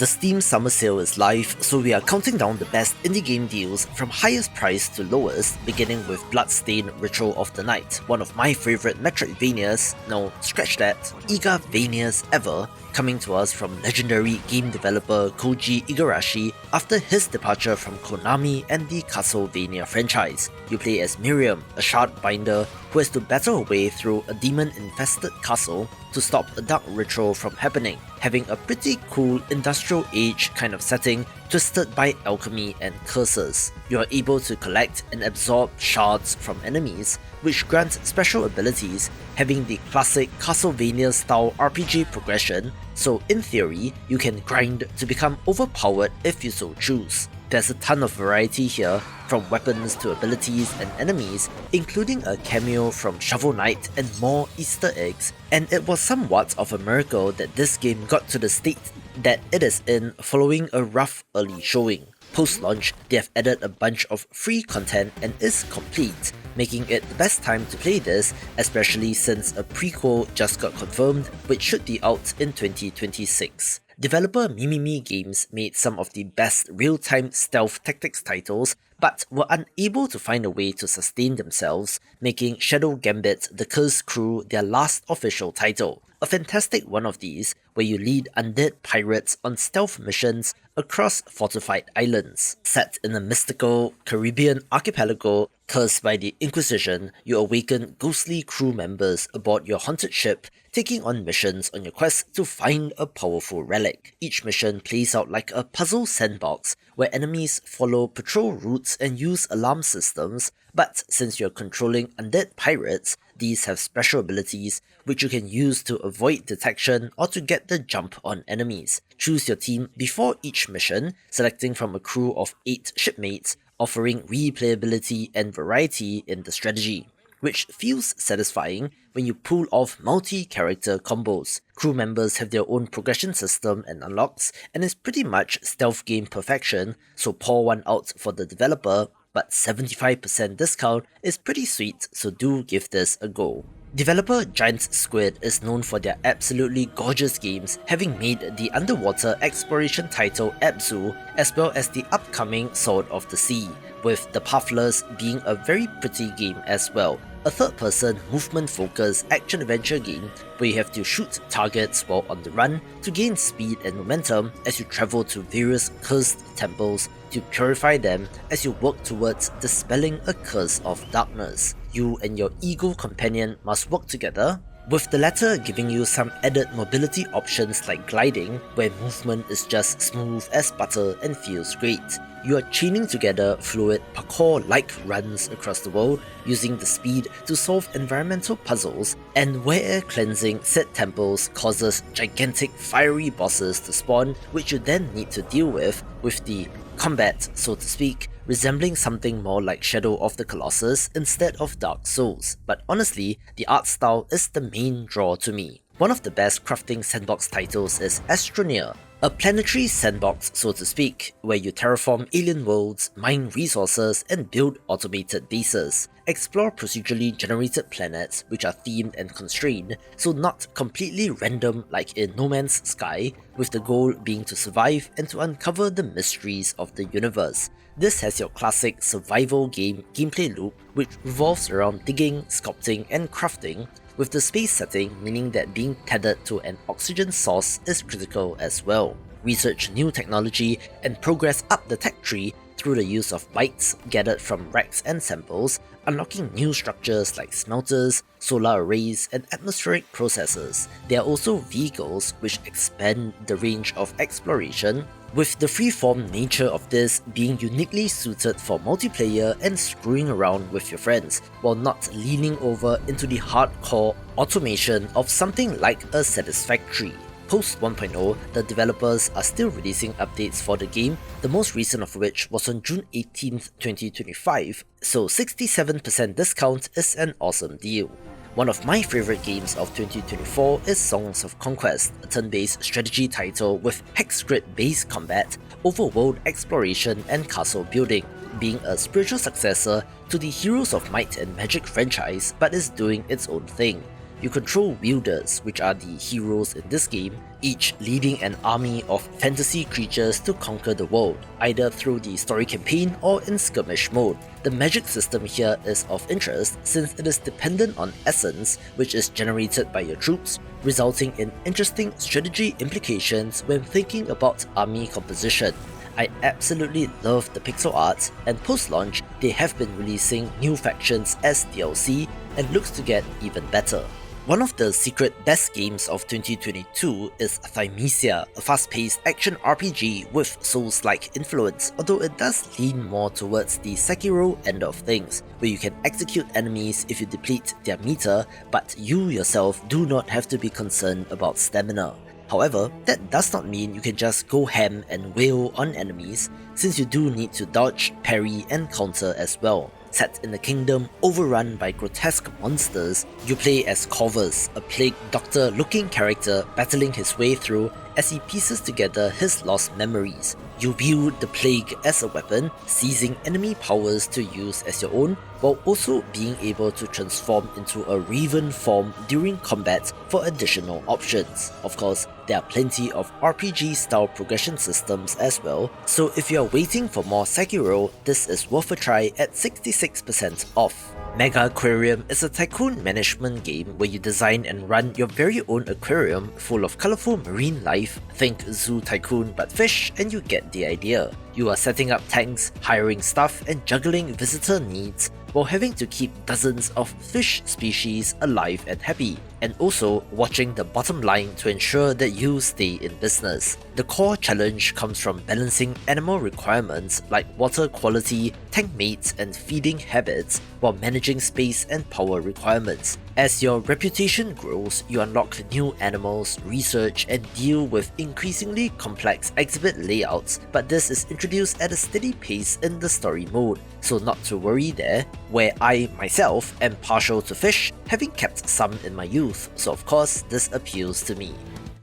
The Steam Summer Sale is live, so we are counting down the best indie game deals from highest price to lowest, beginning with Bloodstained Ritual of the Night, one of my favourite Metroidvanias, no, scratch that, Igavanias ever, coming to us from legendary game developer Koji Igarashi after his departure from Konami and the Castlevania franchise. You play as Miriam, a shardbinder who has to battle her way through a demon-infested castle to stop a dark ritual from happening, having a pretty cool industrial age kind of setting twisted by alchemy and curses. You are able to collect and absorb shards from enemies, which grant special abilities, having the classic Castlevania-style RPG progression, so in theory, you can grind to become overpowered if you so choose. There's a ton of variety here, from weapons to abilities and enemies, including a cameo from Shovel Knight and more Easter eggs, and it was somewhat of a miracle that this game got to the state that it is in following a rough early showing. Post-launch, they have added a bunch of free content and is complete, making it the best time to play this, especially since a prequel just got confirmed, which should be out in 2026. Developer Mimimi Games made some of the best real-time stealth tactics titles, but were unable to find a way to sustain themselves, making Shadow Gambit The Cursed Crew their last official title. A fantastic one of these, where you lead undead pirates on stealth missions across fortified islands. Set in a mystical Caribbean archipelago cursed by the Inquisition, you awaken ghostly crew members aboard your haunted ship, taking on missions on your quest to find a powerful relic. Each mission plays out like a puzzle sandbox, where enemies follow patrol routes and use alarm systems, but since you're controlling undead pirates, these have special abilities which you can use to avoid detection or to get the jump on enemies. Choose your team before each mission, selecting from a crew of 8 shipmates, offering replayability and variety in the strategy, which feels satisfying when you pull off multi-character combos. Crew members have their own progression system and unlocks, and is pretty much stealth game perfection, so pour one out for the developer, but 75% discount is pretty sweet, so do give this a go. Developer Giant Squid is known for their absolutely gorgeous games, having made the underwater exploration title Abzu, as well as the upcoming Sword of the Sea, with The Pathless being a very pretty game as well. A third-person, movement-focused action-adventure game where you have to shoot targets while on the run to gain speed and momentum as you travel to various cursed temples to purify them as you work towards dispelling a curse of darkness. You and your eagle companion must work together, with the latter giving you some added mobility options like gliding, where movement is just smooth as butter and feels great. You are chaining together fluid parkour-like runs across the world, using the speed to solve environmental puzzles, and where cleansing said temples causes gigantic fiery bosses to spawn, which you then need to deal with the combat, so to speak, resembling something more like Shadow of the Colossus instead of Dark Souls. But honestly, the art style is the main draw to me. One of the best crafting sandbox titles is Astroneer, a planetary sandbox, so to speak, where you terraform alien worlds, mine resources, and build automated bases. Explore procedurally generated planets which are themed and constrained, so not completely random like in No Man's Sky, with the goal being to survive and to uncover the mysteries of the universe. This has your classic survival game gameplay loop, which revolves around digging, sculpting, and crafting, with the space setting meaning that being tethered to an oxygen source is critical as well. Research new technology and progress up the tech tree through the use of bytes gathered from wrecks and samples, unlocking new structures like smelters, solar arrays, and atmospheric processors. There are also vehicles which expand the range of exploration, with the freeform nature of this being uniquely suited for multiplayer and screwing around with your friends, while not leaning over into the hardcore automation of something like a Satisfactory. Post 1.0, the developers are still releasing updates for the game, the most recent of which was on June 18th, 2025, so 67% discount is an awesome deal. One of my favourite games of 2024 is Songs of Conquest, a turn-based strategy title with hex grid-based combat, overworld exploration and castle building, being a spiritual successor to the Heroes of Might and Magic franchise, but is doing its own thing. You control wielders, which are the heroes in this game, each leading an army of fantasy creatures to conquer the world, either through the story campaign or in skirmish mode. The magic system here is of interest since it is dependent on essence, which is generated by your troops, resulting in interesting strategy implications when thinking about army composition. I absolutely love the pixel art, and post-launch they have been releasing new factions as DLC and looks to get even better. One of the secret best games of 2022 is Thymesia, a fast-paced action RPG with Souls-like influence, although it does lean more towards the Sekiro end of things, where you can execute enemies if you deplete their meter, but you yourself do not have to be concerned about stamina. However, that does not mean you can just go ham and wail on enemies, since you do need to dodge, parry, and counter as well. Set in a kingdom overrun by grotesque monsters, you play as Corvus, a plague doctor-looking character battling his way through as he pieces together his lost memories. You wield the plague as a weapon, seizing enemy powers to use as your own, while also being able to transform into a raven form during combat for additional options. Of course, there are plenty of RPG-style progression systems as well, so if you are waiting for more Sekiro, this is worth a try at 66% off. Mega Aquarium is a tycoon management game where you design and run your very own aquarium full of colourful marine life. Think Zoo Tycoon but fish, and you get the idea. You are setting up tanks, hiring staff, and juggling visitor needs while having to keep dozens of fish species alive and happy, and also watching the bottom line to ensure that you stay in business. The core challenge comes from balancing animal requirements like water quality, tank mates, and feeding habits while managing space and power requirements. As your reputation grows, you unlock new animals, research, and deal with increasingly complex exhibit layouts, but this is introduced at a steady pace in the story mode, so not to worry there, where I myself am partial to fish, having kept some in my youth, so of course this appeals to me.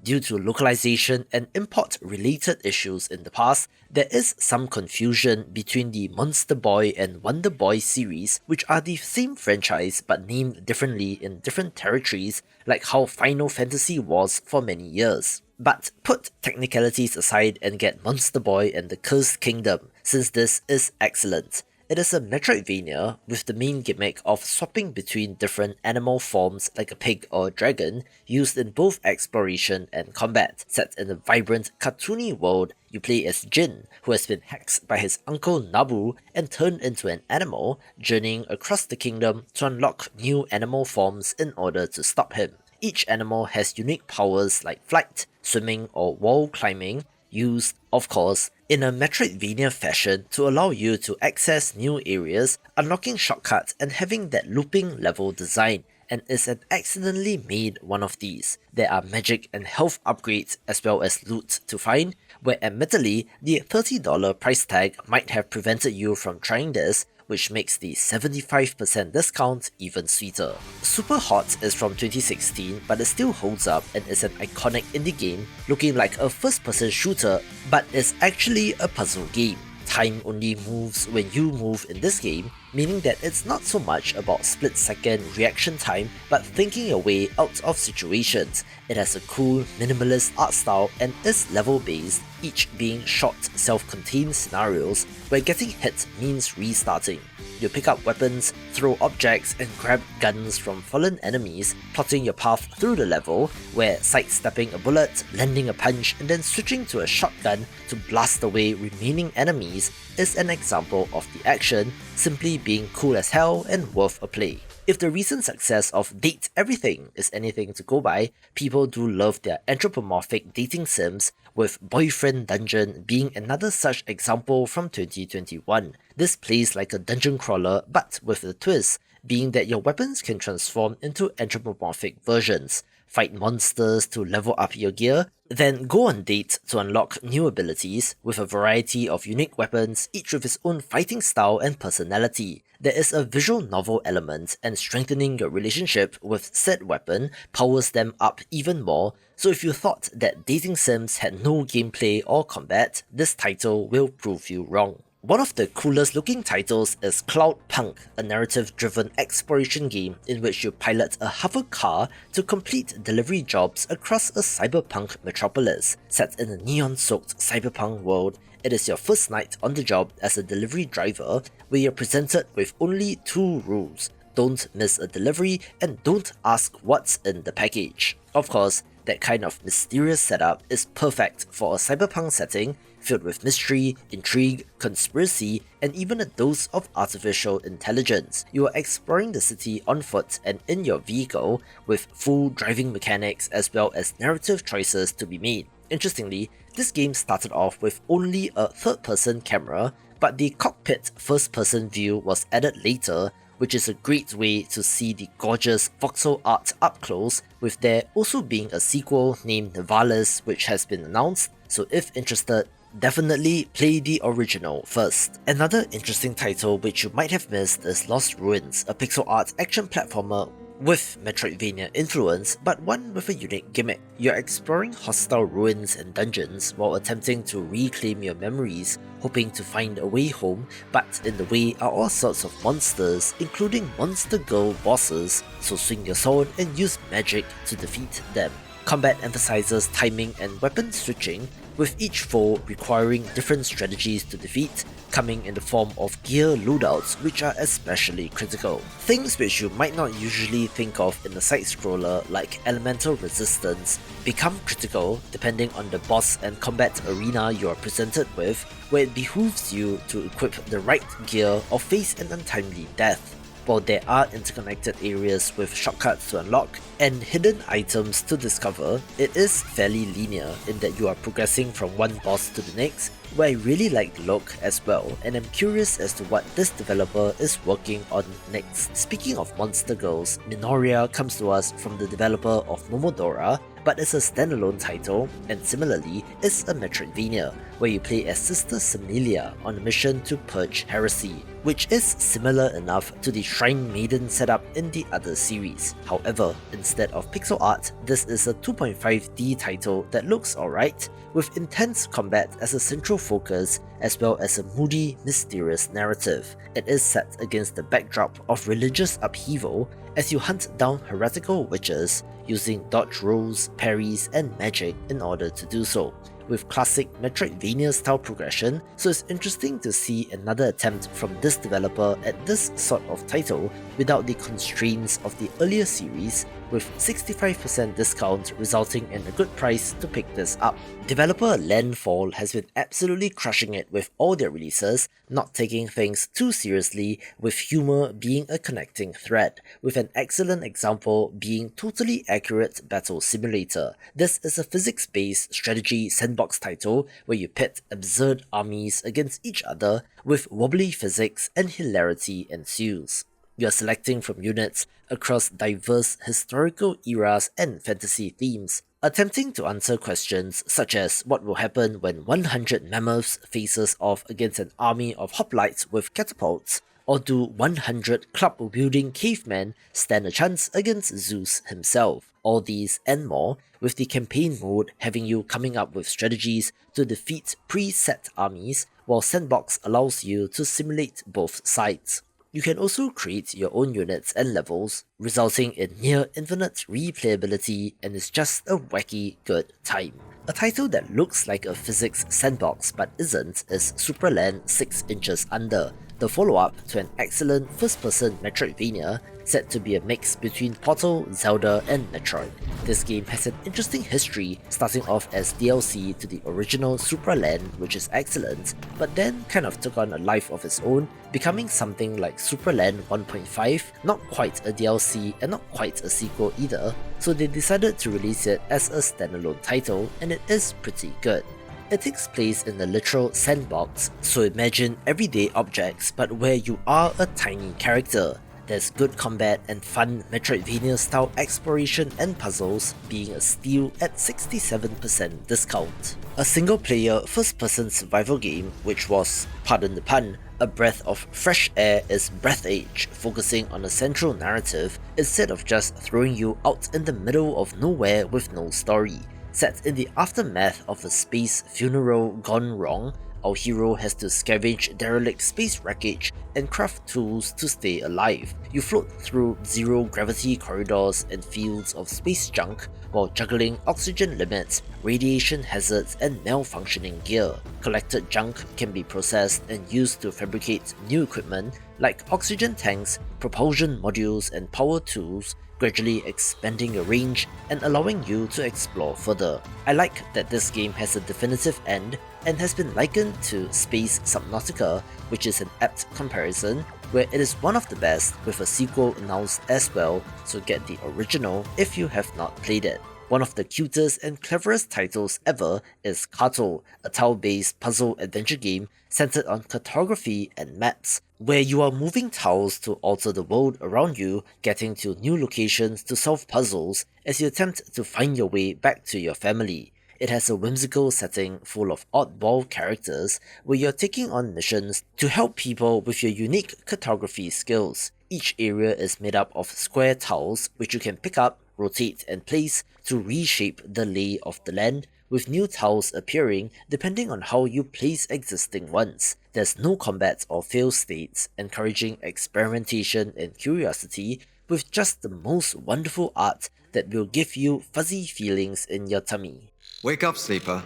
Due to localization and import-related issues in the past, there is some confusion between the Monster Boy and Wonder Boy series, which are the same franchise but named differently in different territories, like how Final Fantasy was for many years. But put technicalities aside and get Monster Boy and the Cursed Kingdom, since this is excellent. It is a Metroidvania with the main gimmick of swapping between different animal forms like a pig or a dragon, used in both exploration and combat. Set in a vibrant, cartoony world, you play as Jin, who has been hexed by his uncle Nabu and turned into an animal, journeying across the kingdom to unlock new animal forms in order to stop him. Each animal has unique powers like flight, swimming, or wall climbing, used, of course, in a Metroidvania fashion to allow you to access new areas, unlocking shortcuts and having that looping level design, and is an accidentally made one of these. There are magic and health upgrades as well as loot to find, where admittedly the $30 price tag might have prevented you from trying this, which makes the 75% discount even sweeter. Super Hot is from 2016, but it still holds up and is an iconic indie game looking like a first-person shooter, but is actually a puzzle game. Time only moves when you move in this game, meaning that it's not so much about split-second reaction time, but thinking your way out of situations. It has a cool, minimalist art style and is level-based, each being short, self-contained scenarios where getting hit means restarting. You pick up weapons, throw objects, and grab guns from fallen enemies, plotting your path through the level, where sidestepping a bullet, landing a punch, and then switching to a shotgun to blast away remaining enemies is an example of the action simply being cool as hell and worth a play. If the recent success of Date Everything is anything to go by, people do love their anthropomorphic dating sims, with Boyfriend Dungeon being another such example from 2021. This plays like a dungeon crawler, but with the twist being that your weapons can transform into anthropomorphic versions, fight monsters to level up your gear, then go on dates to unlock new abilities with a variety of unique weapons, each with its own fighting style and personality. There is a visual novel element, and strengthening your relationship with said weapon powers them up even more, so if you thought that dating sims had no gameplay or combat, this title will prove you wrong. One of the coolest looking titles is Cloudpunk, a narrative-driven exploration game in which you pilot a hover car to complete delivery jobs across a cyberpunk metropolis. Set in a neon-soaked cyberpunk world, it is your first night on the job as a delivery driver, where you're presented with only 2 rules: don't miss a delivery and don't ask what's in the package. Of course, that kind of mysterious setup is perfect for a cyberpunk setting filled with mystery, intrigue, conspiracy, and even a dose of artificial intelligence. You are exploring the city on foot and in your vehicle, with full driving mechanics as well as narrative choices to be made. Interestingly, this game started off with only a third-person camera, but the cockpit first-person view was added later, which is a great way to see the gorgeous voxel art up close, with there also being a sequel named Valis which has been announced, so if interested, definitely play the original first. Another interesting title which you might have missed is Lost Ruins, a pixel art action platformer with Metroidvania influence, but one with a unique gimmick. You're exploring hostile ruins and dungeons while attempting to reclaim your memories, hoping to find a way home, but in the way are all sorts of monsters, including monster girl bosses, so swing your sword and use magic to defeat them. Combat emphasizes timing and weapon switching, with each foe requiring different strategies to defeat, coming in the form of gear loadouts which are especially critical. Things which you might not usually think of in a side-scroller like elemental resistance become critical depending on the boss and combat arena you are presented with, where it behooves you to equip the right gear or face an untimely death. While there are interconnected areas with shortcuts to unlock and hidden items to discover, it is fairly linear in that you are progressing from one boss to the next, where I really like the look as well, and I'm curious as to what this developer is working on next. Speaking of monster girls, Minoria comes to us from the developer of Momodora, but it's a standalone title, and similarly, it's a Metroidvania, where you play as Sister Semilia on a mission to purge heresy, which is similar enough to the Shrine Maiden setup in the other series. However, instead of pixel art, this is a 2.5D title that looks alright, with intense combat as a central focus, as well as a moody, mysterious narrative. It is set against the backdrop of religious upheaval as you hunt down heretical witches, using dodge rolls, parries, and magic in order to do so, with classic Metroidvania style progression, so it's interesting to see another attempt from this developer at this sort of title without the constraints of the earlier series, with 65% discount resulting in a good price to pick this up. Developer Landfall has been absolutely crushing it with all their releases, not taking things too seriously, with humor being a connecting thread, with an excellent example being Totally Accurate Battle Simulator. This is a physics-based strategy sandbox title where you pit absurd armies against each other with wobbly physics and hilarity ensues. You are selecting from units across diverse historical eras and fantasy themes, attempting to answer questions such as what will happen when 100 mammoths faces off against an army of hoplites with catapults, or do 100 club-wielding cavemen stand a chance against Zeus himself. All these and more, with the campaign mode having you coming up with strategies to defeat preset armies, while Sandbox allows you to simulate both sides. You can also create your own units and levels, resulting in near infinite replayability, and is just a wacky good time. A title that looks like a physics sandbox but isn't is Supraland 6 Inches Under, the follow-up to an excellent first-person Metroidvania set to be a mix between Portal, Zelda, and Metroid. This game has an interesting history, starting off as DLC to the original Supraland, which is excellent, but then kind of took on a life of its own, becoming something like Supraland 1.5, not quite a DLC and not quite a sequel either, so they decided to release it as a standalone title, and it is pretty good. It takes place in a literal sandbox, so imagine everyday objects but where you are a tiny character. There's good combat and fun Metroidvania style exploration and puzzles, being a steal at 67% discount. A single player first person survival game which was, pardon the pun, a breath of fresh air is Breath Age, focusing on a central narrative instead of just throwing you out in the middle of nowhere with no story. Set in the aftermath of a space funeral gone wrong, our hero has to scavenge derelict space wreckage and craft tools to stay alive. You float through zero-gravity corridors and fields of space junk while juggling oxygen limits, radiation hazards, and malfunctioning gear. Collected junk can be processed and used to fabricate new equipment like oxygen tanks, propulsion modules, and power tools, gradually expanding your range and allowing you to explore further. I like that this game has a definitive end and has been likened to Space Subnautica, which is an apt comparison, where it is one of the best with a sequel announced as well, so get the original if you have not played it. One of the cutest and cleverest titles ever is Kato, a tile-based puzzle adventure game centered on cartography and maps, where you are moving tiles to alter the world around you, getting to new locations to solve puzzles as you attempt to find your way back to your family. It has a whimsical setting full of oddball characters where you're taking on missions to help people with your unique cartography skills. Each area is made up of square tiles which you can pick up, rotate, and place to reshape the lay of the land, with new tiles appearing depending on how you place existing ones. There's no combat or fail states, encouraging experimentation and curiosity, with just the most wonderful art that will give you fuzzy feelings in your tummy. Wake up, sleeper.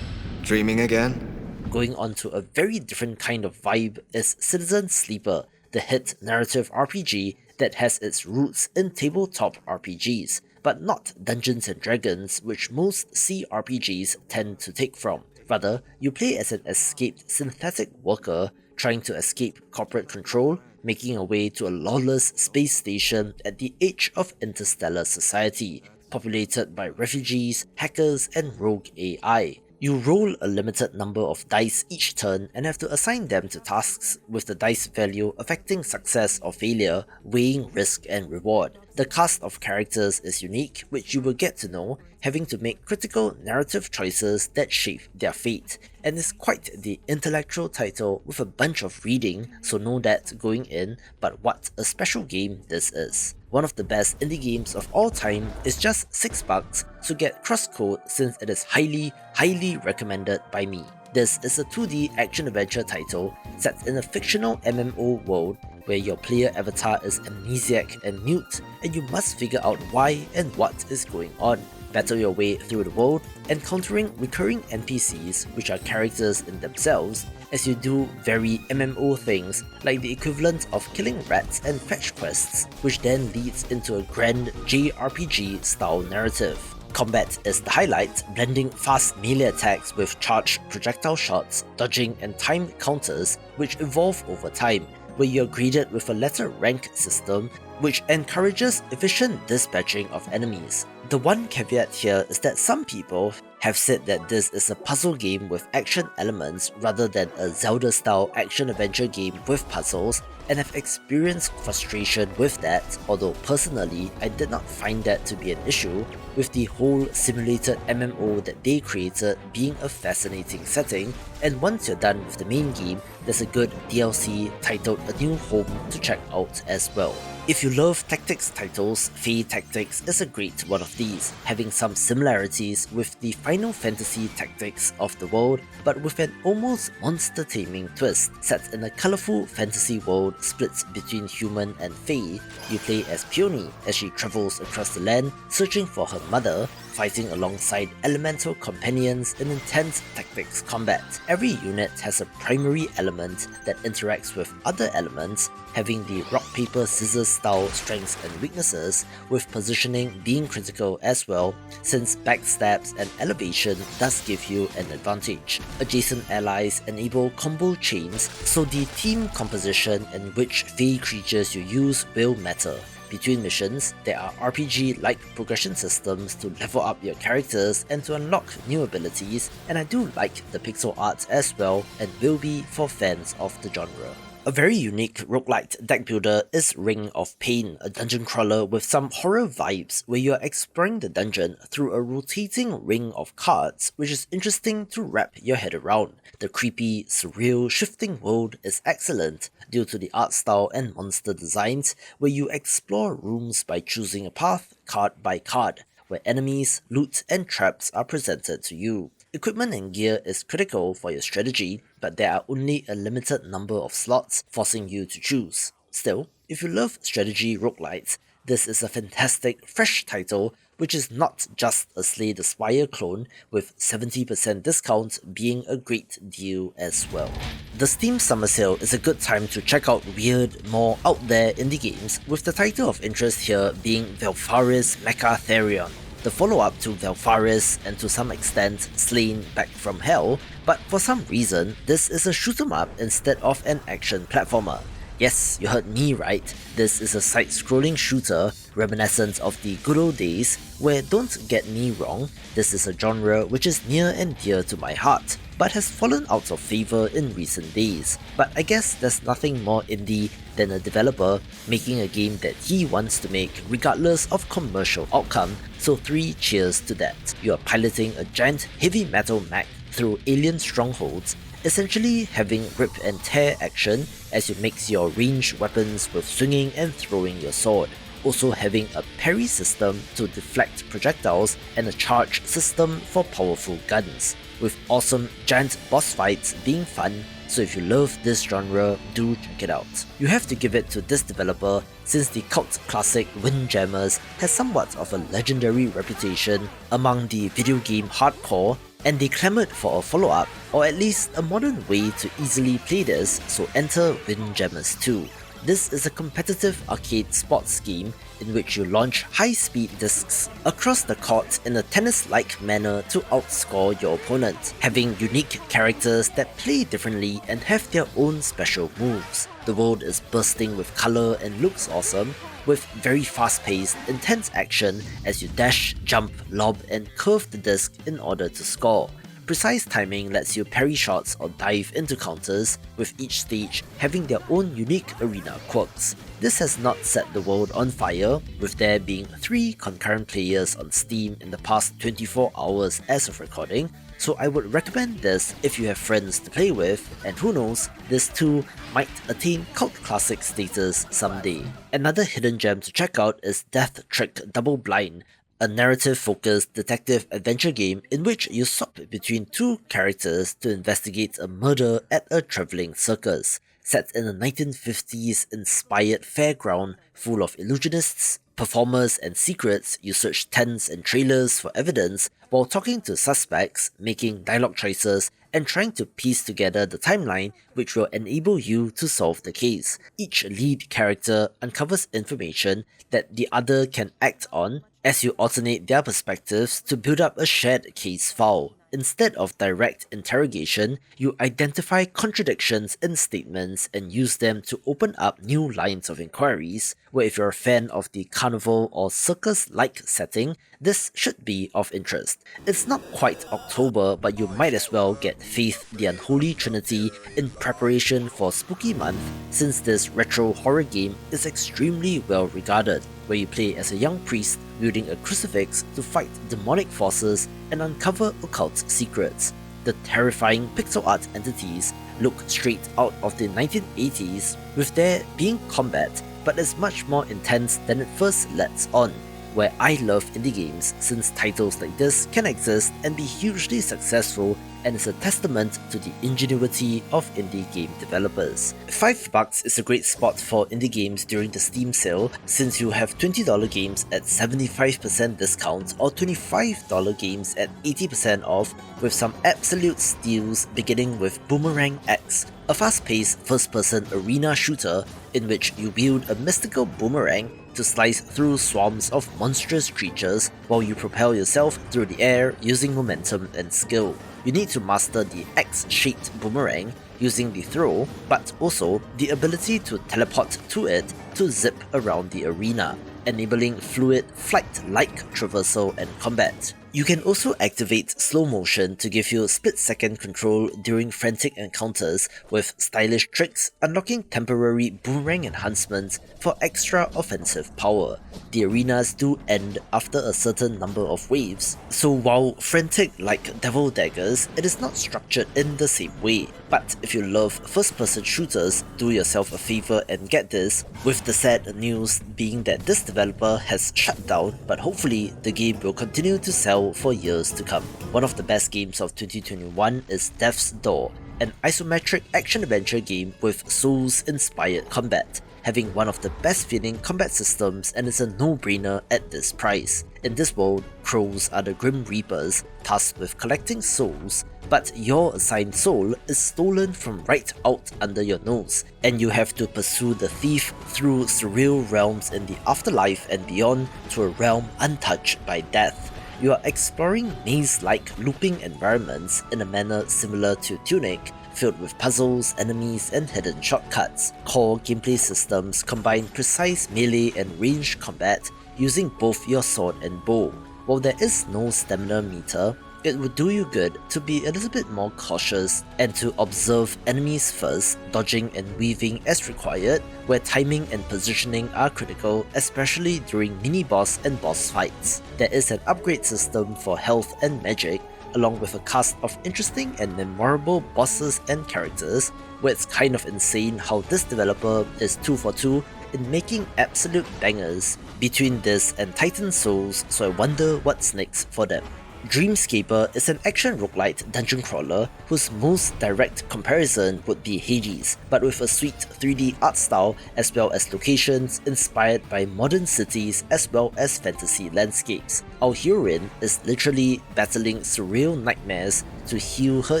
Dreaming again? Going on to a very different kind of vibe is Citizen Sleeper, the hit narrative RPG that has its roots in tabletop RPGs, but not Dungeons & Dragons, which most CRPGs tend to take from. Rather, you play as an escaped synthetic worker trying to escape corporate control, making a way to a lawless space station at the edge of interstellar society, populated by refugees, hackers, and rogue AI. You roll a limited number of dice each turn and have to assign them to tasks, with the dice value affecting success or failure, weighing risk and reward. The cast of characters is unique, which you will get to know, having to make critical narrative choices that shape their fate, and is quite the intellectual title with a bunch of reading, so know that going in, but what a special game this is. One of the best indie games of all time is just $6, so get crosscode since it is highly recommended by me. This is a 2D action-adventure title set in a fictional MMO world where your player avatar is amnesiac and mute, and you must figure out why and what is going on. Battle your way through the world, encountering recurring NPCs which are characters in themselves, as you do very MMO things like the equivalent of killing rats and fetch quests, which then leads into a grand JRPG style narrative. Combat is the highlight, blending fast melee attacks with charged projectile shots, dodging and timed counters which evolve over time, where you're graded with a letter rank system which encourages efficient dispatching of enemies. The one caveat here is that some people have said that this is a puzzle game with action elements rather than a Zelda-style action-adventure game with puzzles, and have experienced frustration with that, although personally I did not find that to be an issue, with the whole simulated MMO that they created being a fascinating setting, and once you're done with the main game, there's a good DLC titled A New Home to check out as well. If you love tactics titles, Fey Tactics is a great one of these, having some similarities with the Final Fantasy Tactics of the world, but with an almost monster-taming twist. Set in a colourful fantasy world split between human and Fey, you play as Peony as she travels across the land searching for her mother, fighting alongside elemental companions in intense tactics combat. Every unit has a primary element that interacts with other elements, having the rock-paper-scissors style strengths and weaknesses, with positioning being critical as well, since backstabs and elevation does give you an advantage. Adjacent allies enable combo chains, so the team composition and which Fey creatures you use will matter. Between missions, there are RPG-like progression systems to level up your characters and to unlock new abilities, and I do like the pixel art as well and will be for fans of the genre. A very unique roguelite deck builder is Ring of Pain, a dungeon crawler with some horror vibes where you are exploring the dungeon through a rotating ring of cards, which is interesting to wrap your head around. The creepy, surreal, shifting world is excellent due to the art style and monster designs, where you explore rooms by choosing a path card by card, where enemies, loot, and traps are presented to you. Equipment and gear is critical for your strategy, but there are only a limited number of slots, forcing you to choose. Still, if you love strategy roguelites, this is a fantastic, fresh title which is not just a Slay the Spire clone, with 70% discount being a great deal as well. The Steam Summer Sale is a good time to check out weird, more out there indie games, with the title of interest here being Velfaris Mecha Therion, the follow-up to Velfaris and to some extent Slain Back from Hell, but for some reason this is a shoot 'em up instead of an action platformer. Yes, you heard me right, this is a side-scrolling shooter reminiscent of the good old days, where don't get me wrong, this is a genre which is near and dear to my heart, but has fallen out of favour in recent days. But I guess there's nothing more indie than a developer making a game that he wants to make regardless of commercial outcome, so 3 cheers to that. You are piloting a giant heavy metal mech through alien strongholds, essentially having rip and tear action as you mix your ranged weapons with swinging and throwing your sword, also having a parry system to deflect projectiles and a charge system for powerful guns, with awesome giant boss fights being fun, so if you love this genre, do check it out. You have to give it to this developer since the cult classic Windjammers has somewhat of a legendary reputation among the video game hardcore, and they clamoured for a follow-up, or at least a modern way to easily play this, so enter Windjammers 2. This is a competitive arcade sports game in which you launch high-speed discs across the court in a tennis-like manner to outscore your opponent, having unique characters that play differently and have their own special moves. The world is bursting with colour and looks awesome, with very fast-paced, intense action as you dash, jump, lob and curve the disc in order to score. Precise timing lets you parry shots or dive into counters, with each stage having their own unique arena quirks. This has not set the world on fire, with there being 3 concurrent players on Steam in the past 24 hours as of recording, so I would recommend this if you have friends to play with, and who knows, this too might attain cult classic status someday. Another hidden gem to check out is Death Trick Double Blind, a narrative-focused detective adventure game in which you swap between 2 characters to investigate a murder at a travelling circus. Set in a 1950s inspired fairground full of illusionists, performers and secrets, you search tents and trailers for evidence while talking to suspects, making dialogue choices, and trying to piece together the timeline which will enable you to solve the case. Each lead character uncovers information that the other can act on as you alternate their perspectives to build up a shared case file. Instead of direct interrogation, you identify contradictions in statements and use them to open up new lines of inquiries, where if you're a fan of the carnival or circus-like setting, this should be of interest. It's not quite October, but you might as well get Faith the Unholy Trinity in preparation for Spooky Month, since this retro horror game is extremely well regarded, where you play as a young priest wielding a crucifix to fight demonic forces and uncover occult secrets. The terrifying pixel art entities look straight out of the 1980s, with there being combat, but is much more intense than it first lets on, where I love indie games since titles like this can exist and be hugely successful, and is a testament to the ingenuity of indie game developers. $5 is a great spot for indie games during the Steam sale, since you have $20 games at 75% discount or $25 games at 80% off, with some absolute steals beginning with Boomerang X, a fast-paced first-person arena shooter in which you wield a mystical boomerang to slice through swarms of monstrous creatures while you propel yourself through the air using momentum and skill. You need to master the X-shaped boomerang using the throw, but also the ability to teleport to it to zip around the arena, enabling fluid flight-like traversal and combat. You can also activate slow motion to give you split-second control during frantic encounters, with stylish tricks unlocking temporary boomerang enhancements for extra offensive power. The arenas do end after a certain number of waves, so while frantic like Devil Daggers, it is not structured in the same way. But if you love first-person shooters, do yourself a favor and get this, with the sad news being that this developer has shut down, but hopefully the game will continue to sell so for years to come. One of the best games of 2021 is Death's Door, an isometric action-adventure game with Souls-inspired combat, having one of the best feeling combat systems, and is a no-brainer at this price. In this world, crows are the Grim Reapers, tasked with collecting souls, but your assigned soul is stolen from right out under your nose, and you have to pursue the thief through surreal realms in the afterlife and beyond to a realm untouched by death. You are exploring maze-like looping environments in a manner similar to Tunic, filled with puzzles, enemies, and hidden shortcuts. Core gameplay systems combine precise melee and ranged combat using both your sword and bow. While there is no stamina meter, it would do you good to be a little bit more cautious and to observe enemies first, dodging and weaving as required, where timing and positioning are critical, especially during mini-boss and boss fights. There is an upgrade system for health and magic, along with a cast of interesting and memorable bosses and characters, where it's kind of insane how this developer is 2 for 2 in making absolute bangers between this and Titan Souls, so I wonder what's next for them. Dreamscaper is an action roguelite dungeon crawler whose most direct comparison would be Hades, but with a sweet 3D art style as well as locations inspired by modern cities as well as fantasy landscapes. Our heroine is literally battling surreal nightmares to heal her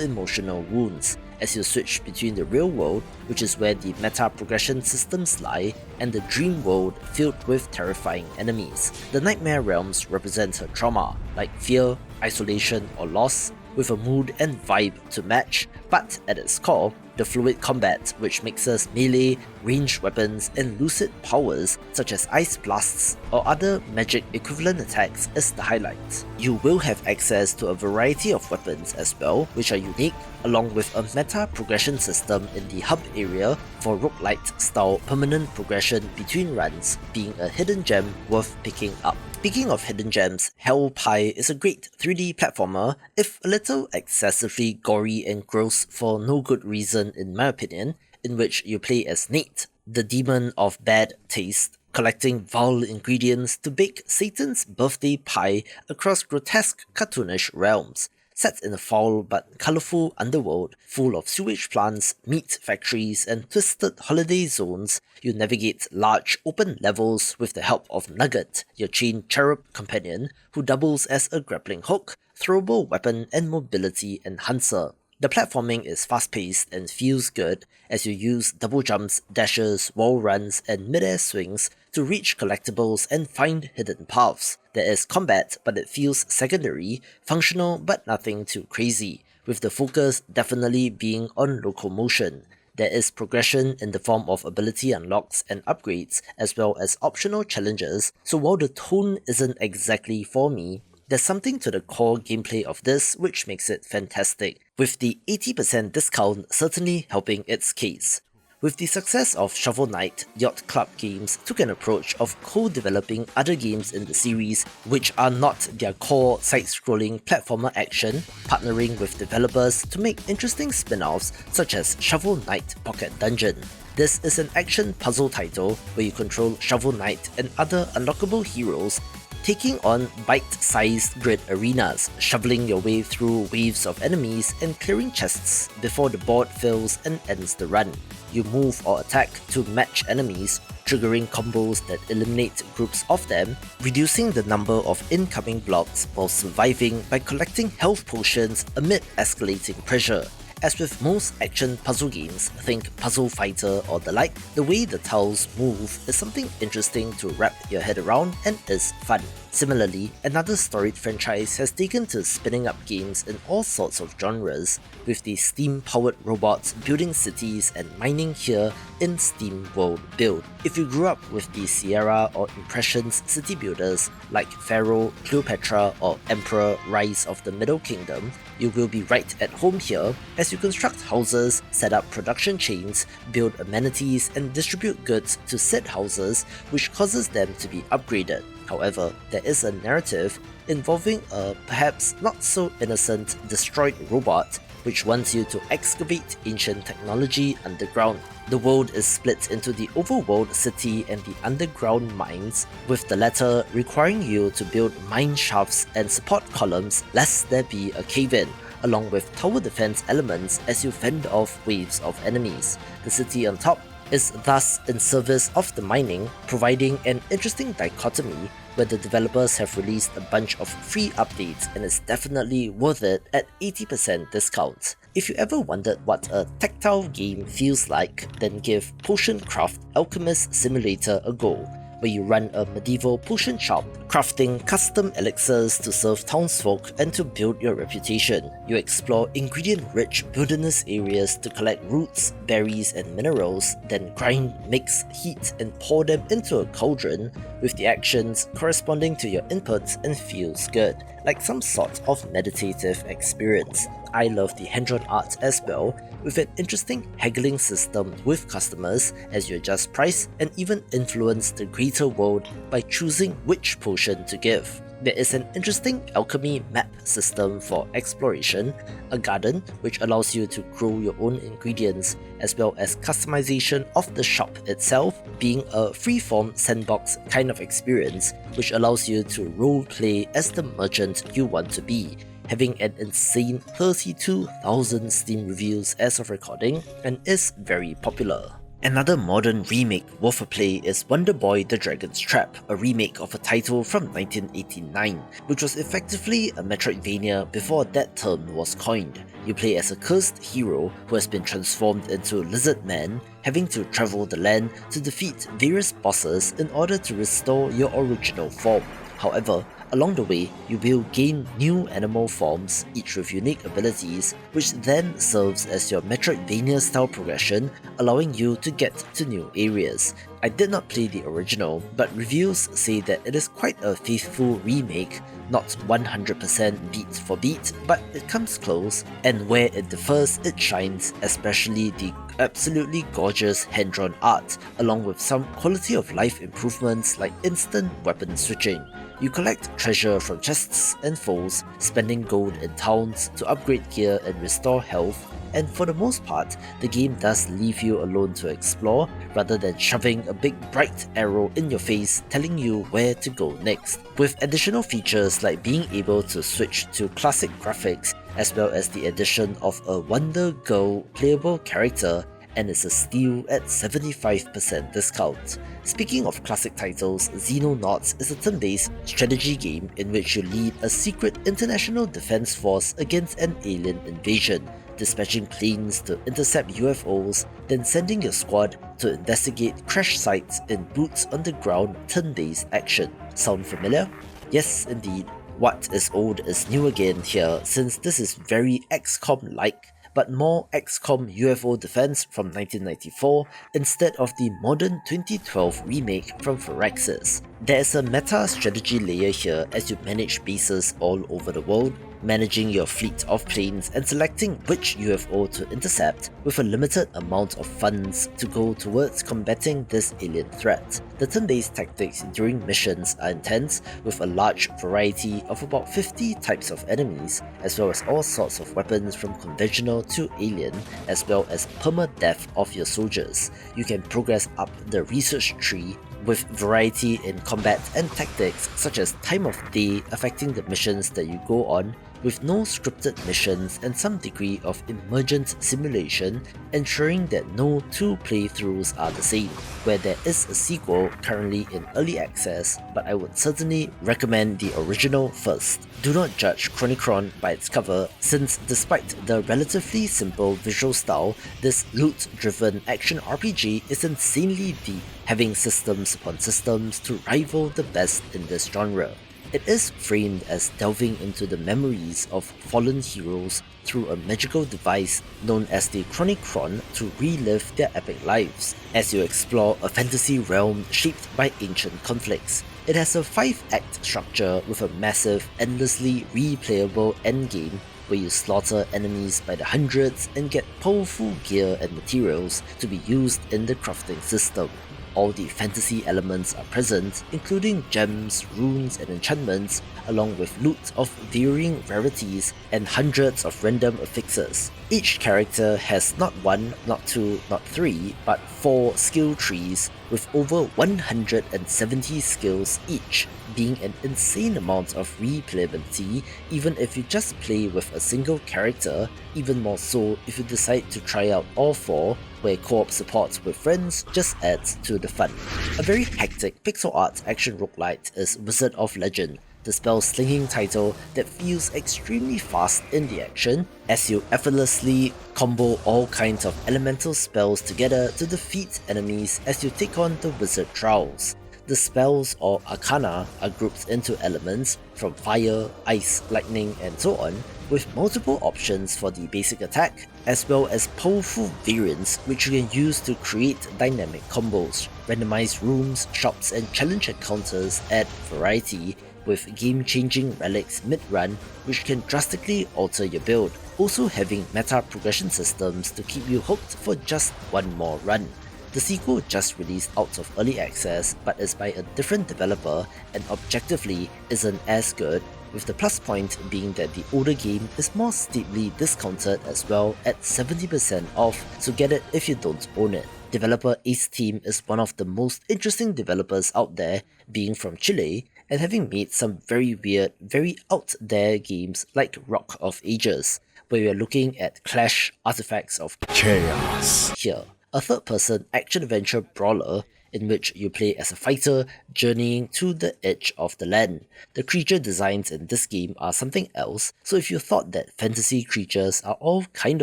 emotional wounds, as you switch between the real world, which is where the meta progression systems lie, and the dream world filled with terrifying enemies. The nightmare realms represent her trauma, like fear, isolation, or loss, with a mood and vibe to match, but at its core, the fluid combat which mixes melee, ranged weapons, and lucid powers such as ice blasts or other magic equivalent attacks is the highlight. You will have access to a variety of weapons as well, which are unique, along with a meta progression system in the hub area for roguelite style permanent progression between runs, being a hidden gem worth picking up. Speaking of hidden gems, Hell Pie is a great 3D platformer, if a little excessively gory and gross for no good reason in my opinion, in which you play as Nate, the demon of bad taste, collecting vile ingredients to bake Satan's birthday pie across grotesque cartoonish realms. Set in a foul but colourful underworld full of sewage plants, meat factories, and twisted holiday zones, you navigate large open levels with the help of Nugget, your chained cherub companion, who doubles as a grappling hook, throwable weapon, and mobility enhancer. The platforming is fast-paced and feels good as you use double jumps, dashes, wall runs, and mid-air swings to reach collectibles and find hidden paths. There is combat, but it feels secondary, functional but nothing too crazy, with the focus definitely being on locomotion. There is progression in the form of ability unlocks and upgrades, as well as optional challenges, so while the tone isn't exactly for me, there's something to the core gameplay of this which makes it fantastic, with the 80% discount certainly helping its case. With the success of Shovel Knight, Yacht Club Games took an approach of co-developing other games in the series which are not their core side-scrolling platformer action, partnering with developers to make interesting spin-offs such as Shovel Knight Pocket Dungeon. This is an action puzzle title where you control Shovel Knight and other unlockable heroes, taking on bite-sized grid arenas, shoveling your way through waves of enemies and clearing chests before the board fills and ends the run. You move or attack to match enemies, triggering combos that eliminate groups of them, reducing the number of incoming blocks while surviving by collecting health potions amid escalating pressure. As with most action puzzle games, think Puzzle Fighter or the like, the way the tiles move is something interesting to wrap your head around and is fun. Similarly, another storied franchise has taken to spinning up games in all sorts of genres, with the steam-powered robots building cities and mining here in Steam World Build. If you grew up with the Sierra or Impressions city builders like Pharaoh, Cleopatra, or Emperor Rise of the Middle Kingdom, you will be right at home here as you construct houses, set up production chains, build amenities, and distribute goods to said houses, which causes them to be upgraded. However, there is a narrative involving a perhaps not so innocent destroyed robot which wants you to excavate ancient technology underground. The world is split into the overworld city and the underground mines, with the latter requiring you to build mine shafts and support columns lest there be a cave-in, along with tower defense elements as you fend off waves of enemies. The city on top is thus in service of the mining, providing an interesting dichotomy where the developers have released a bunch of free updates and is definitely worth it at 80% discount. If you ever wondered what a tactile game feels like, then give Potion Craft Alchemist Simulator a go, where you run a medieval potion shop, crafting custom elixirs to serve townsfolk and to build your reputation. You explore ingredient-rich wilderness areas to collect roots, berries, and minerals, then grind, mix, heat, and pour them into a cauldron, with the actions corresponding to your inputs, and feels good, like some sort of meditative experience. I love the hand-drawn art as well, with an interesting haggling system with customers as you adjust price and even influence the greater world by choosing which potion to give. There is an interesting alchemy map system for exploration, a garden which allows you to grow your own ingredients, as well as customization of the shop itself, being a freeform sandbox kind of experience which allows you to roleplay as the merchant you want to be, having an insane 32,000 Steam reviews as of recording, and is very popular. Another modern remake worth a play is Wonder Boy: The Dragon's Trap, a remake of a title from 1989, which was effectively a Metroidvania before that term was coined. You play as a cursed hero who has been transformed into Lizard Man, having to travel the land to defeat various bosses in order to restore your original form. However, along the way, you will gain new animal forms, each with unique abilities, which then serves as your Metroidvania-style progression, allowing you to get to new areas. I did not play the original, but reviews say that it is quite a faithful remake, not 100% beat for beat, but it comes close, and where it differs, it shines, especially the absolutely gorgeous hand-drawn art, along with some quality of life improvements like instant weapon switching. You collect treasure from chests and foes, spending gold in towns to upgrade gear and restore health, and for the most part, the game does leave you alone to explore, rather than shoving a big bright arrow in your face telling you where to go next. With additional features like being able to switch to classic graphics, as well as the addition of a Wonder Girl playable character, and it's a steal at 75% discount. Speaking of classic titles, Xenonauts is a turn-based strategy game in which you lead a secret international defense force against an alien invasion, dispatching planes to intercept UFOs, then sending your squad to investigate crash sites in boots on the ground turn-based action. Sound familiar? Yes, indeed. What is old is new again here, since this is very XCOM-like, but more XCOM UFO Defense from 1994 instead of the modern 2012 remake from Firaxis. There is a meta strategy layer here as you manage bases all over the world, managing your fleet of planes and selecting which UFO to intercept, with a limited amount of funds to go towards combating this alien threat. The turn-based tactics during missions are intense, with a large variety of about 50 types of enemies, as well as all sorts of weapons from conventional to alien, as well as perma-death of your soldiers. You can progress up the research tree, with variety in combat and tactics such as time of day affecting the missions that you go on, with no scripted missions and some degree of emergent simulation, ensuring that no two playthroughs are the same, where there is a sequel currently in early access, but I would certainly recommend the original first. Do not judge Chronicron by its cover, since despite the relatively simple visual style, this loot-driven action RPG is insanely deep, having systems upon systems to rival the best in this genre. It is framed as delving into the memories of fallen heroes through a magical device known as the Chronicron to relive their epic lives, as you explore a fantasy realm shaped by ancient conflicts. It has a 5-act structure with a massive, endlessly replayable endgame where you slaughter enemies by the hundreds and get powerful gear and materials to be used in the crafting system. all the fantasy elements are present, including gems, runes, and enchantments, along with loot of varying rarities and hundreds of random affixes. Each character has not 1, not 2, not 3, but 4 skill trees with over 170 skills each, being an insane amount of replayability even if you just play with a single character, even more so if you decide to try out all 4, where co-op support with friends just adds to the fun. A very hectic pixel art action roguelite is Wizard of Legend, the spell-slinging title that feels extremely fast in the action, as you effortlessly combo all kinds of elemental spells together to defeat enemies as you take on the wizard trials. The spells or arcana are grouped into elements from fire, ice, lightning, and so on, with multiple options for the basic attack, as well as powerful variants which you can use to create dynamic combos. Randomized rooms, shops, and challenge encounters add variety, with game-changing relics mid-run which can drastically alter your build, also having meta progression systems to keep you hooked for just one more run. The sequel just released out of early access but is by a different developer and objectively isn't as good, with the plus point being that the older game is more steeply discounted as well at 70% off, so get it if you don't own it. Developer Ace Team is one of the most interesting developers out there, being from Chile, and having made some very weird, very out there games like Rock of Ages, where we are looking at Clash Artifacts of Chaos here, a third-person action-adventure brawler in which you play as a fighter journeying to the edge of the land. The creature designs in this game are something else, so if you thought that fantasy creatures are all kind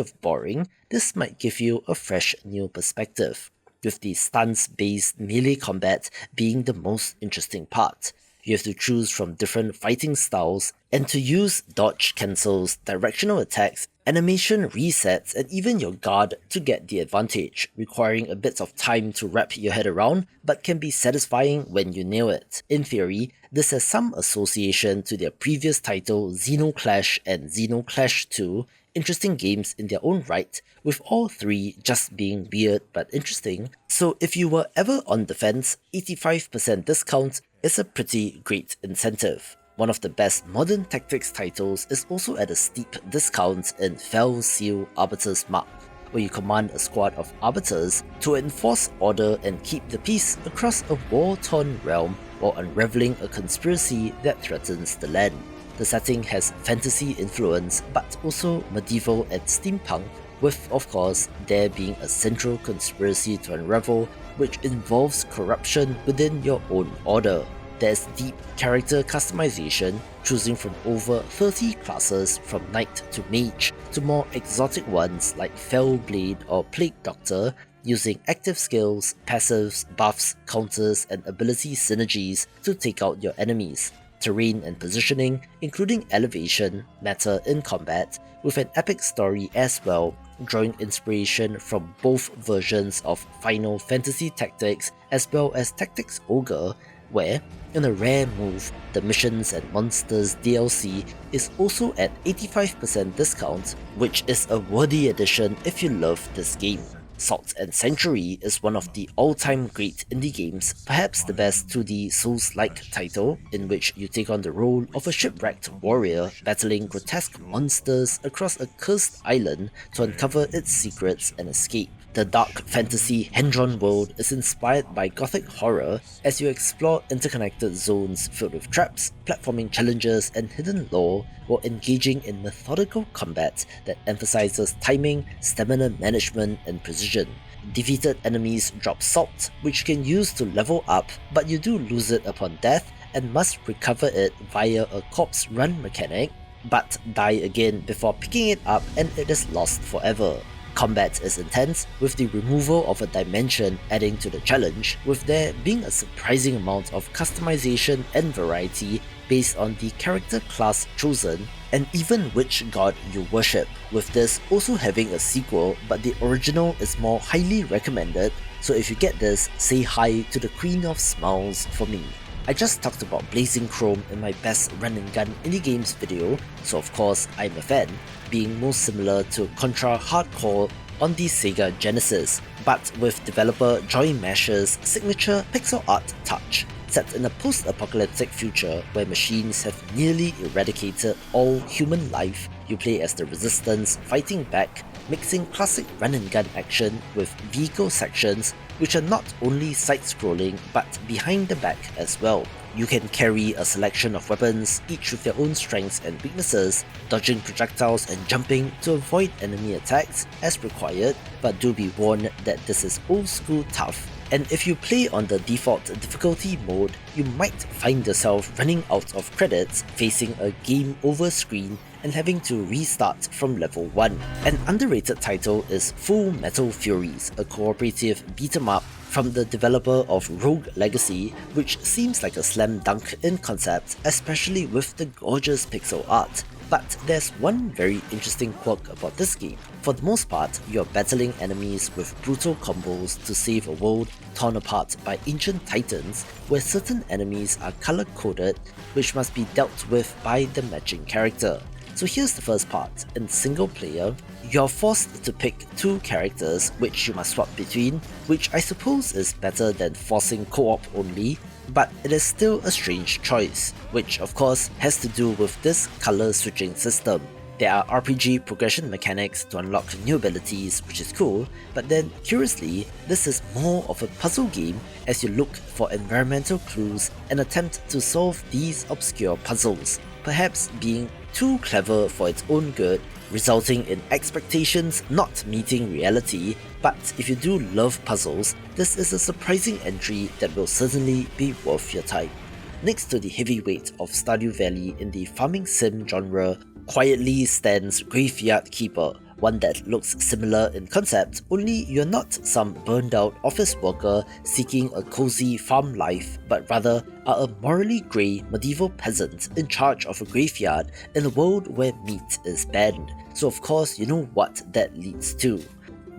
of boring, this might give you a fresh new perspective, with the stance-based melee combat being the most interesting part. You have to choose from different fighting styles, and to use dodge cancels, directional attacks, animation resets, and even your guard to get the advantage, requiring a bit of time to wrap your head around, but can be satisfying when you nail it. In theory, this has some association to their previous title Xenoclash and Xenoclash 2, interesting games in their own right, with all 3 just being weird but interesting. So if you were ever on the fence, 85% discount is a pretty great incentive. One of the best modern tactics titles is also at a steep discount in Fell Seal Arbiter's Mark, where you command a squad of arbiters to enforce order and keep the peace across a war-torn realm while unraveling a conspiracy that threatens the land. The setting has fantasy influence but also medieval and steampunk, with of course there being a central conspiracy to unravel which involves corruption within your own order. There's deep character customization, choosing from over 30 classes from Knight to Mage, to more exotic ones like Fellblade or Plague Doctor, using active skills, passives, buffs, counters, and ability synergies to take out your enemies. Terrain and positioning, including elevation, matter in combat, with an epic story as well, drawing inspiration from both versions of Final Fantasy Tactics as well as Tactics Ogre, where, in a rare move, the Missions and Monsters DLC is also at 85% discount, which is a worthy addition if you love this game. Salt and Sanctuary is one of the all-time great indie games, perhaps the best 2D Souls-like title, in which you take on the role of a shipwrecked warrior battling grotesque monsters across a cursed island to uncover its secrets and escape. The dark fantasy hand-drawn world is inspired by gothic horror as you explore interconnected zones filled with traps, platforming challenges, and hidden lore while engaging in methodical combat that emphasizes timing, stamina management, and precision. Defeated enemies drop salt, which you can use to level up, but you do lose it upon death and must recover it via a corpse run mechanic, but die again before picking it up and it is lost forever. Combat is intense, with the removal of a dimension adding to the challenge, with there being a surprising amount of customization and variety based on the character class chosen and even which god you worship, with this also having a sequel, but the original is more highly recommended, so if you get this, say hi to the Queen of Smiles for me. I just talked about Blazing Chrome in my best run and gun indie games video, so of course I'm a fan, being most similar to Contra Hardcore on the Sega Genesis, but with developer Joy Mash's signature pixel art touch. Set in a post-apocalyptic future where machines have nearly eradicated all human life, you play as the Resistance fighting back, mixing classic run-and-gun action with vehicle sections which are not only side-scrolling but behind the back as well. You can carry a selection of weapons, each with their own strengths and weaknesses, dodging projectiles and jumping to avoid enemy attacks as required, but do be warned that this is old school tough. And if you play on the default difficulty mode, you might find yourself running out of credits, facing a game over screen and having to restart from level 1. An underrated title is Full Metal Furies, a cooperative beat-em-up from the developer of Rogue Legacy, which seems like a slam dunk in concept, especially with the gorgeous pixel art. But there's one very interesting quirk about this game. For the most part, you're battling enemies with brutal combos to save a world torn apart by ancient titans, where certain enemies are color-coded, which must be dealt with by the matching character. So here's the first part. In single player, you're forced to pick two characters which you must swap between, which I suppose is better than forcing co-op only, but it is still a strange choice, which of course has to do with this color switching system. There are RPG progression mechanics to unlock new abilities, which is cool, but then curiously, this is more of a puzzle game as you look for environmental clues and attempt to solve these obscure puzzles, perhaps being too clever for its own good, resulting in expectations not meeting reality. But if you do love puzzles, this is a surprising entry that will certainly be worth your time. Next to the heavyweight of Stardew Valley in the farming sim genre quietly stands Graveyard Keeper, one that looks similar in concept, only you're not some burned out office worker seeking a cozy farm life, but rather are a morally grey medieval peasant in charge of a graveyard in a world where meat is banned. So of course you know what that leads to.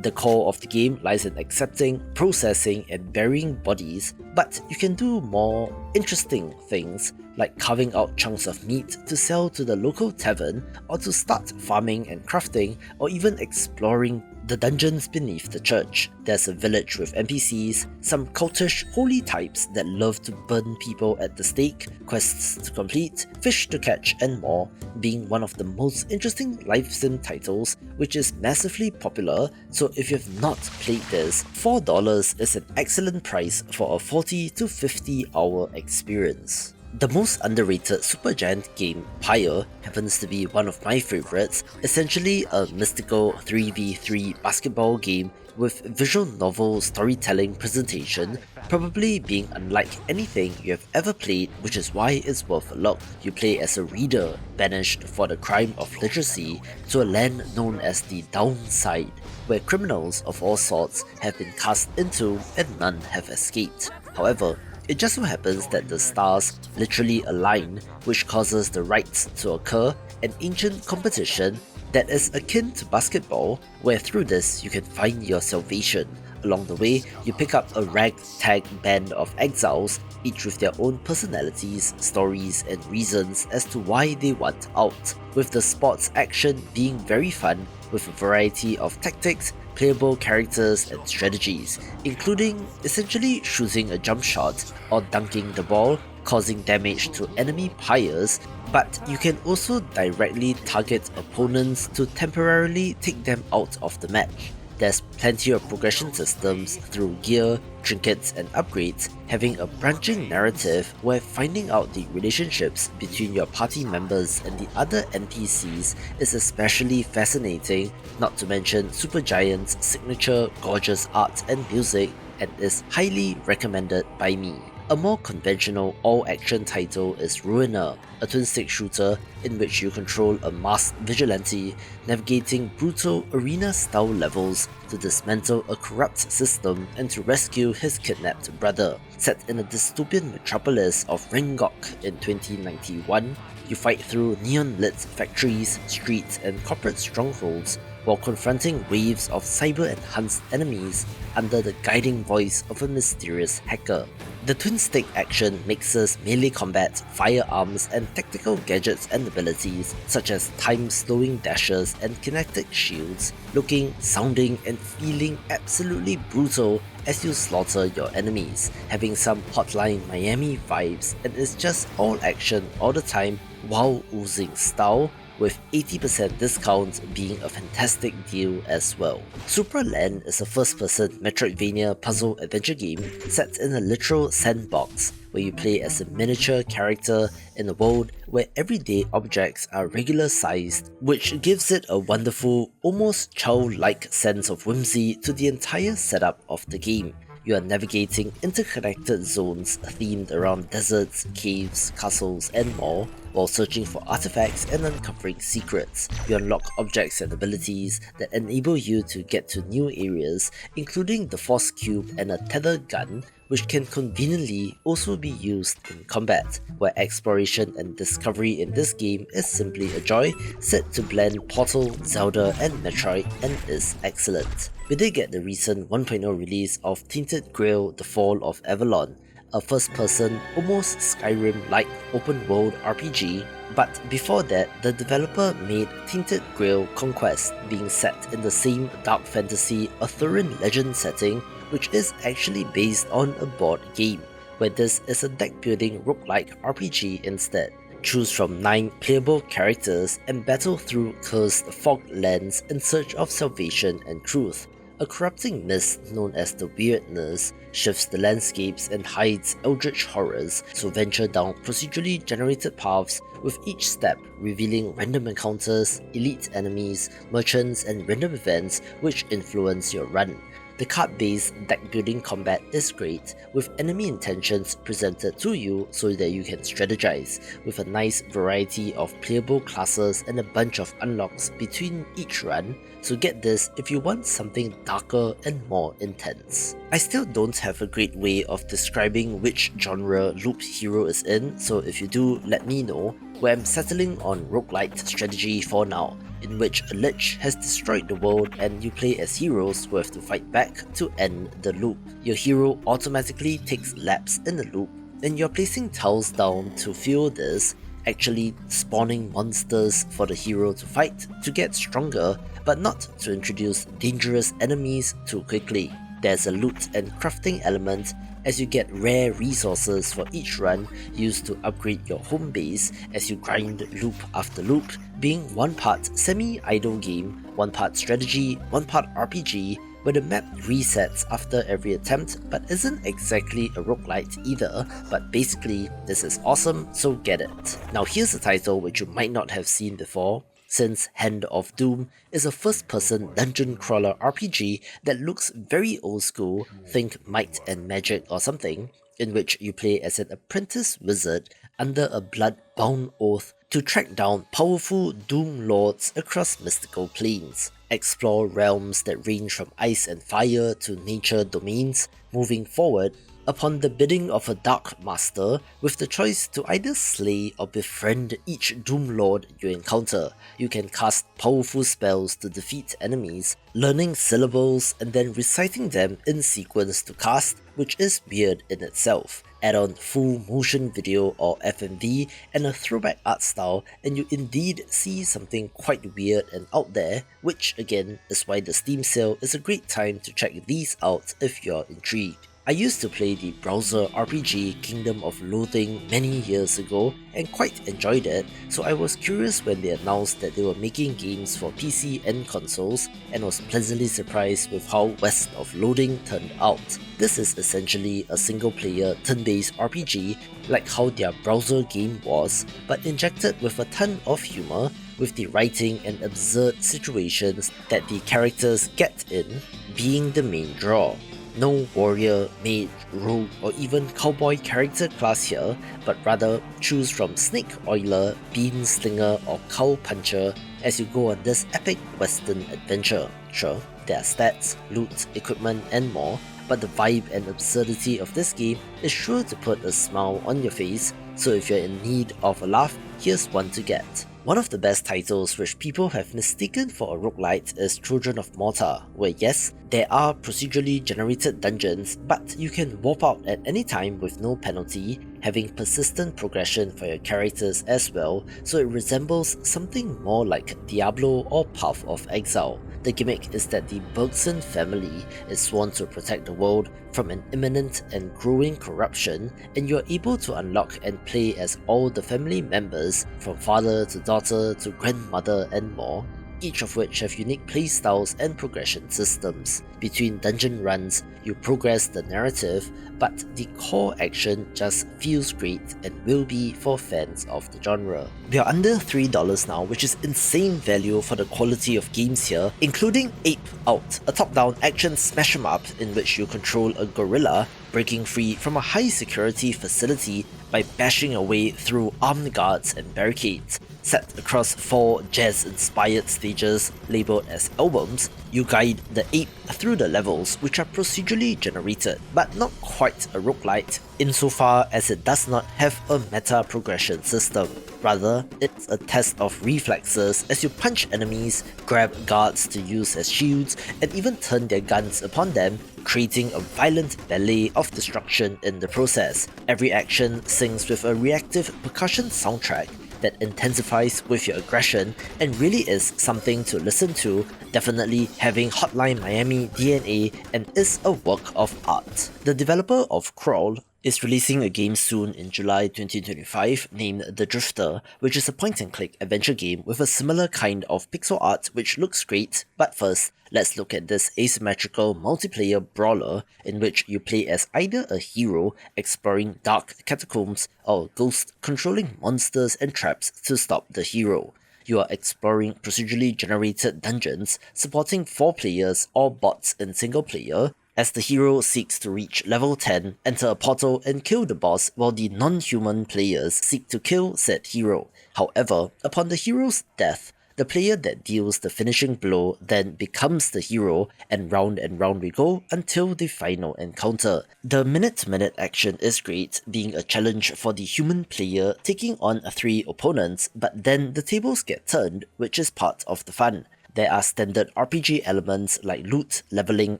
The core of the game lies in accepting, processing and burying bodies, but you can do more interesting things like carving out chunks of meat to sell to the local tavern, or to start farming and crafting, or even exploring the dungeons beneath the church. There's a village with NPCs, some cultish holy types that love to burn people at the stake, quests to complete, fish to catch and more, being one of the most interesting life sim titles, which is massively popular. So if you've not played this, $4 is an excellent price for a 40 to 50 hour experience. The most underrated Supergiant game, Pyre, happens to be one of my favourites, essentially a mystical 3v3 basketball game with visual novel storytelling presentation, probably being unlike anything you have ever played, which is why it's worth a look. You play as a reader, banished for the crime of literacy to a land known as the Downside, where criminals of all sorts have been cast into and none have escaped. However, it just so happens that the stars literally align, which causes the rights to occur, an ancient competition that is akin to basketball, where through this you can find your salvation. Along the way, you pick up a ragtag band of exiles, each with their own personalities, stories and reasons as to why they want out, with the sports action being very fun with a variety of tactics, playable characters and strategies, including essentially shooting a jump shot or dunking the ball, causing damage to enemy pyres, but you can also directly target opponents to temporarily take them out of the match. There's plenty of progression systems through gear, trinkets and upgrades, having a branching narrative where finding out the relationships between your party members and the other NPCs is especially fascinating, not to mention Supergiant's signature gorgeous art and music, and is highly recommended by me. A more conventional all-action title is Ruiner, a twin-stick shooter in which you control a masked vigilante navigating brutal arena-style levels to dismantle a corrupt system and to rescue his kidnapped brother. Set in a dystopian metropolis of Ringok in 2091, you fight through neon-lit factories, streets and corporate strongholds, while confronting waves of cyber-enhanced enemies under the guiding voice of a mysterious hacker. The twin-stick action mixes melee combat, firearms, and tactical gadgets and abilities such as time-slowing dashes and kinetic shields, looking, sounding, and feeling absolutely brutal as you slaughter your enemies, having some Hotline Miami vibes, and is just all action all the time while oozing style, with 80% discount being a fantastic deal as well. Supraland is a first-person Metroidvania puzzle-adventure game set in a literal sandbox, where you play as a miniature character in a world where everyday objects are regular-sized, which gives it a wonderful, almost childlike sense of whimsy to the entire setup of the game. You are navigating interconnected zones themed around deserts, caves, castles, and more, while searching for artifacts and uncovering secrets. You unlock objects and abilities that enable you to get to new areas, including the Force Cube and a tether gun, which can conveniently also be used in combat, where exploration and discovery in this game is simply a joy, set to blend Portal, Zelda, and Metroid, and is excellent. We did get the recent 1.0 release of Tainted Grail: The Fall of Avalon, a first-person, almost Skyrim-like open-world RPG, but before that, the developer made Tainted Grail: Conquest, being set in the same dark fantasy Arthurian legend setting, which is actually based on a board game, where this is a deck-building roguelike RPG instead. Choose from 9 playable characters and battle through cursed fog lands in search of salvation and truth. A corrupting mist known as the Weirdness shifts the landscapes and hides eldritch horrors, so venture down procedurally generated paths, with each step revealing random encounters, elite enemies, merchants, and random events which influence your run. The card-based deck-building combat is great, with enemy intentions presented to you so that you can strategize, with a nice variety of playable classes and a bunch of unlocks between each run, so get this if you want something darker and more intense. I still don't have a great way of describing which genre Loop Hero is in, so if you do, let me know, where I'm settling on roguelite strategy for now, in which a lich has destroyed the world and you play as heroes who have to fight back to end the loop. Your hero automatically takes laps in the loop, and you're placing tiles down to fuel this, actually spawning monsters for the hero to fight to get stronger, but not to introduce dangerous enemies too quickly. There's a loot and crafting element, as you get rare resources for each run used to upgrade your home base as you grind loop after loop, being one part semi-idle game, one part strategy, one part RPG, where the map resets after every attempt but isn't exactly a roguelite either, but basically this is awesome, so get it. Now here's a title which you might not have seen before, since Hand of Doom is a first-person dungeon crawler RPG that looks very old school, think Might and Magic or something, in which you play as an apprentice wizard under a blood-bound oath to track down powerful Doom Lords across mystical planes, explore realms that range from ice and fire to nature domains, moving forward upon the bidding of a Dark Master, with the choice to either slay or befriend each Doom Lord you encounter. You can cast powerful spells to defeat enemies, learning syllables and then reciting them in sequence to cast, which is weird in itself. Add on full motion video or FMV and a throwback art style, and you indeed see something quite weird and out there, which again is why the Steam sale is a great time to check these out if you're intrigued. I used to play the browser RPG Kingdom of Loathing many years ago and quite enjoyed it, so I was curious when they announced that they were making games for PC and consoles, and was pleasantly surprised with how West of Loathing turned out. This is essentially a single-player turn-based RPG like how their browser game was, but injected with a ton of humor, with the writing and absurd situations that the characters get in being the main draw. No warrior, mage, rogue, or even cowboy character class here, but rather choose from snake oiler, bean slinger, or cow puncher as you go on this epic western adventure. Sure, there are stats, loot, equipment, and more, but the vibe and absurdity of this game is sure to put a smile on your face, so if you're in need of a laugh, here's one to get. One of the best titles which people have mistaken for a roguelite is Children of Morta, where yes, there are procedurally generated dungeons, but you can warp out at any time with no penalty, having persistent progression for your characters as well, so it resembles something more like Diablo or Path of Exile. The gimmick is that the Bergson family is sworn to protect the world from an imminent and growing corruption, and you are able to unlock and play as all the family members, from father to daughter to grandmother and more, each of which have unique playstyles and progression systems. Between dungeon runs, you progress the narrative, but the core action just feels great and will be for fans of the genre. We are under $3 now, which is insane value for the quality of games here, including Ape Out, a top-down action smash 'em up in which you control a gorilla, breaking free from a high-security facility by bashing your way through armed guards and barricades. Set across 4 jazz-inspired stages labelled as albums, you guide the ape through the levels, which are procedurally generated, but not quite a roguelite, insofar as it does not have a meta progression system. Rather, it's a test of reflexes as you punch enemies, grab guards to use as shields, and even turn their guns upon them, creating a violent ballet of destruction in the process. Every action syncs with a reactive percussion soundtrack that intensifies with your aggression and really is something to listen to, definitely having Hotline Miami DNA, and is a work of art. The developer of Crawl is releasing a game soon in July 2025 named The Drifter, which is a point-and-click adventure game with a similar kind of pixel art which looks great. But first, let's look at this asymmetrical multiplayer brawler in which you play as either a hero exploring dark catacombs or a ghost controlling monsters and traps to stop the hero. You are exploring procedurally generated dungeons, supporting 4 players or bots in single player, as the hero seeks to reach level 10, enter a portal and kill the boss, while the non-human players seek to kill said hero. However, upon the hero's death, the player that deals the finishing blow then becomes the hero, and round we go until the final encounter. The minute-to-minute action is great, being a challenge for the human player taking on 3 opponents, but then the tables get turned, which is part of the fun. There are standard RPG elements like loot, leveling,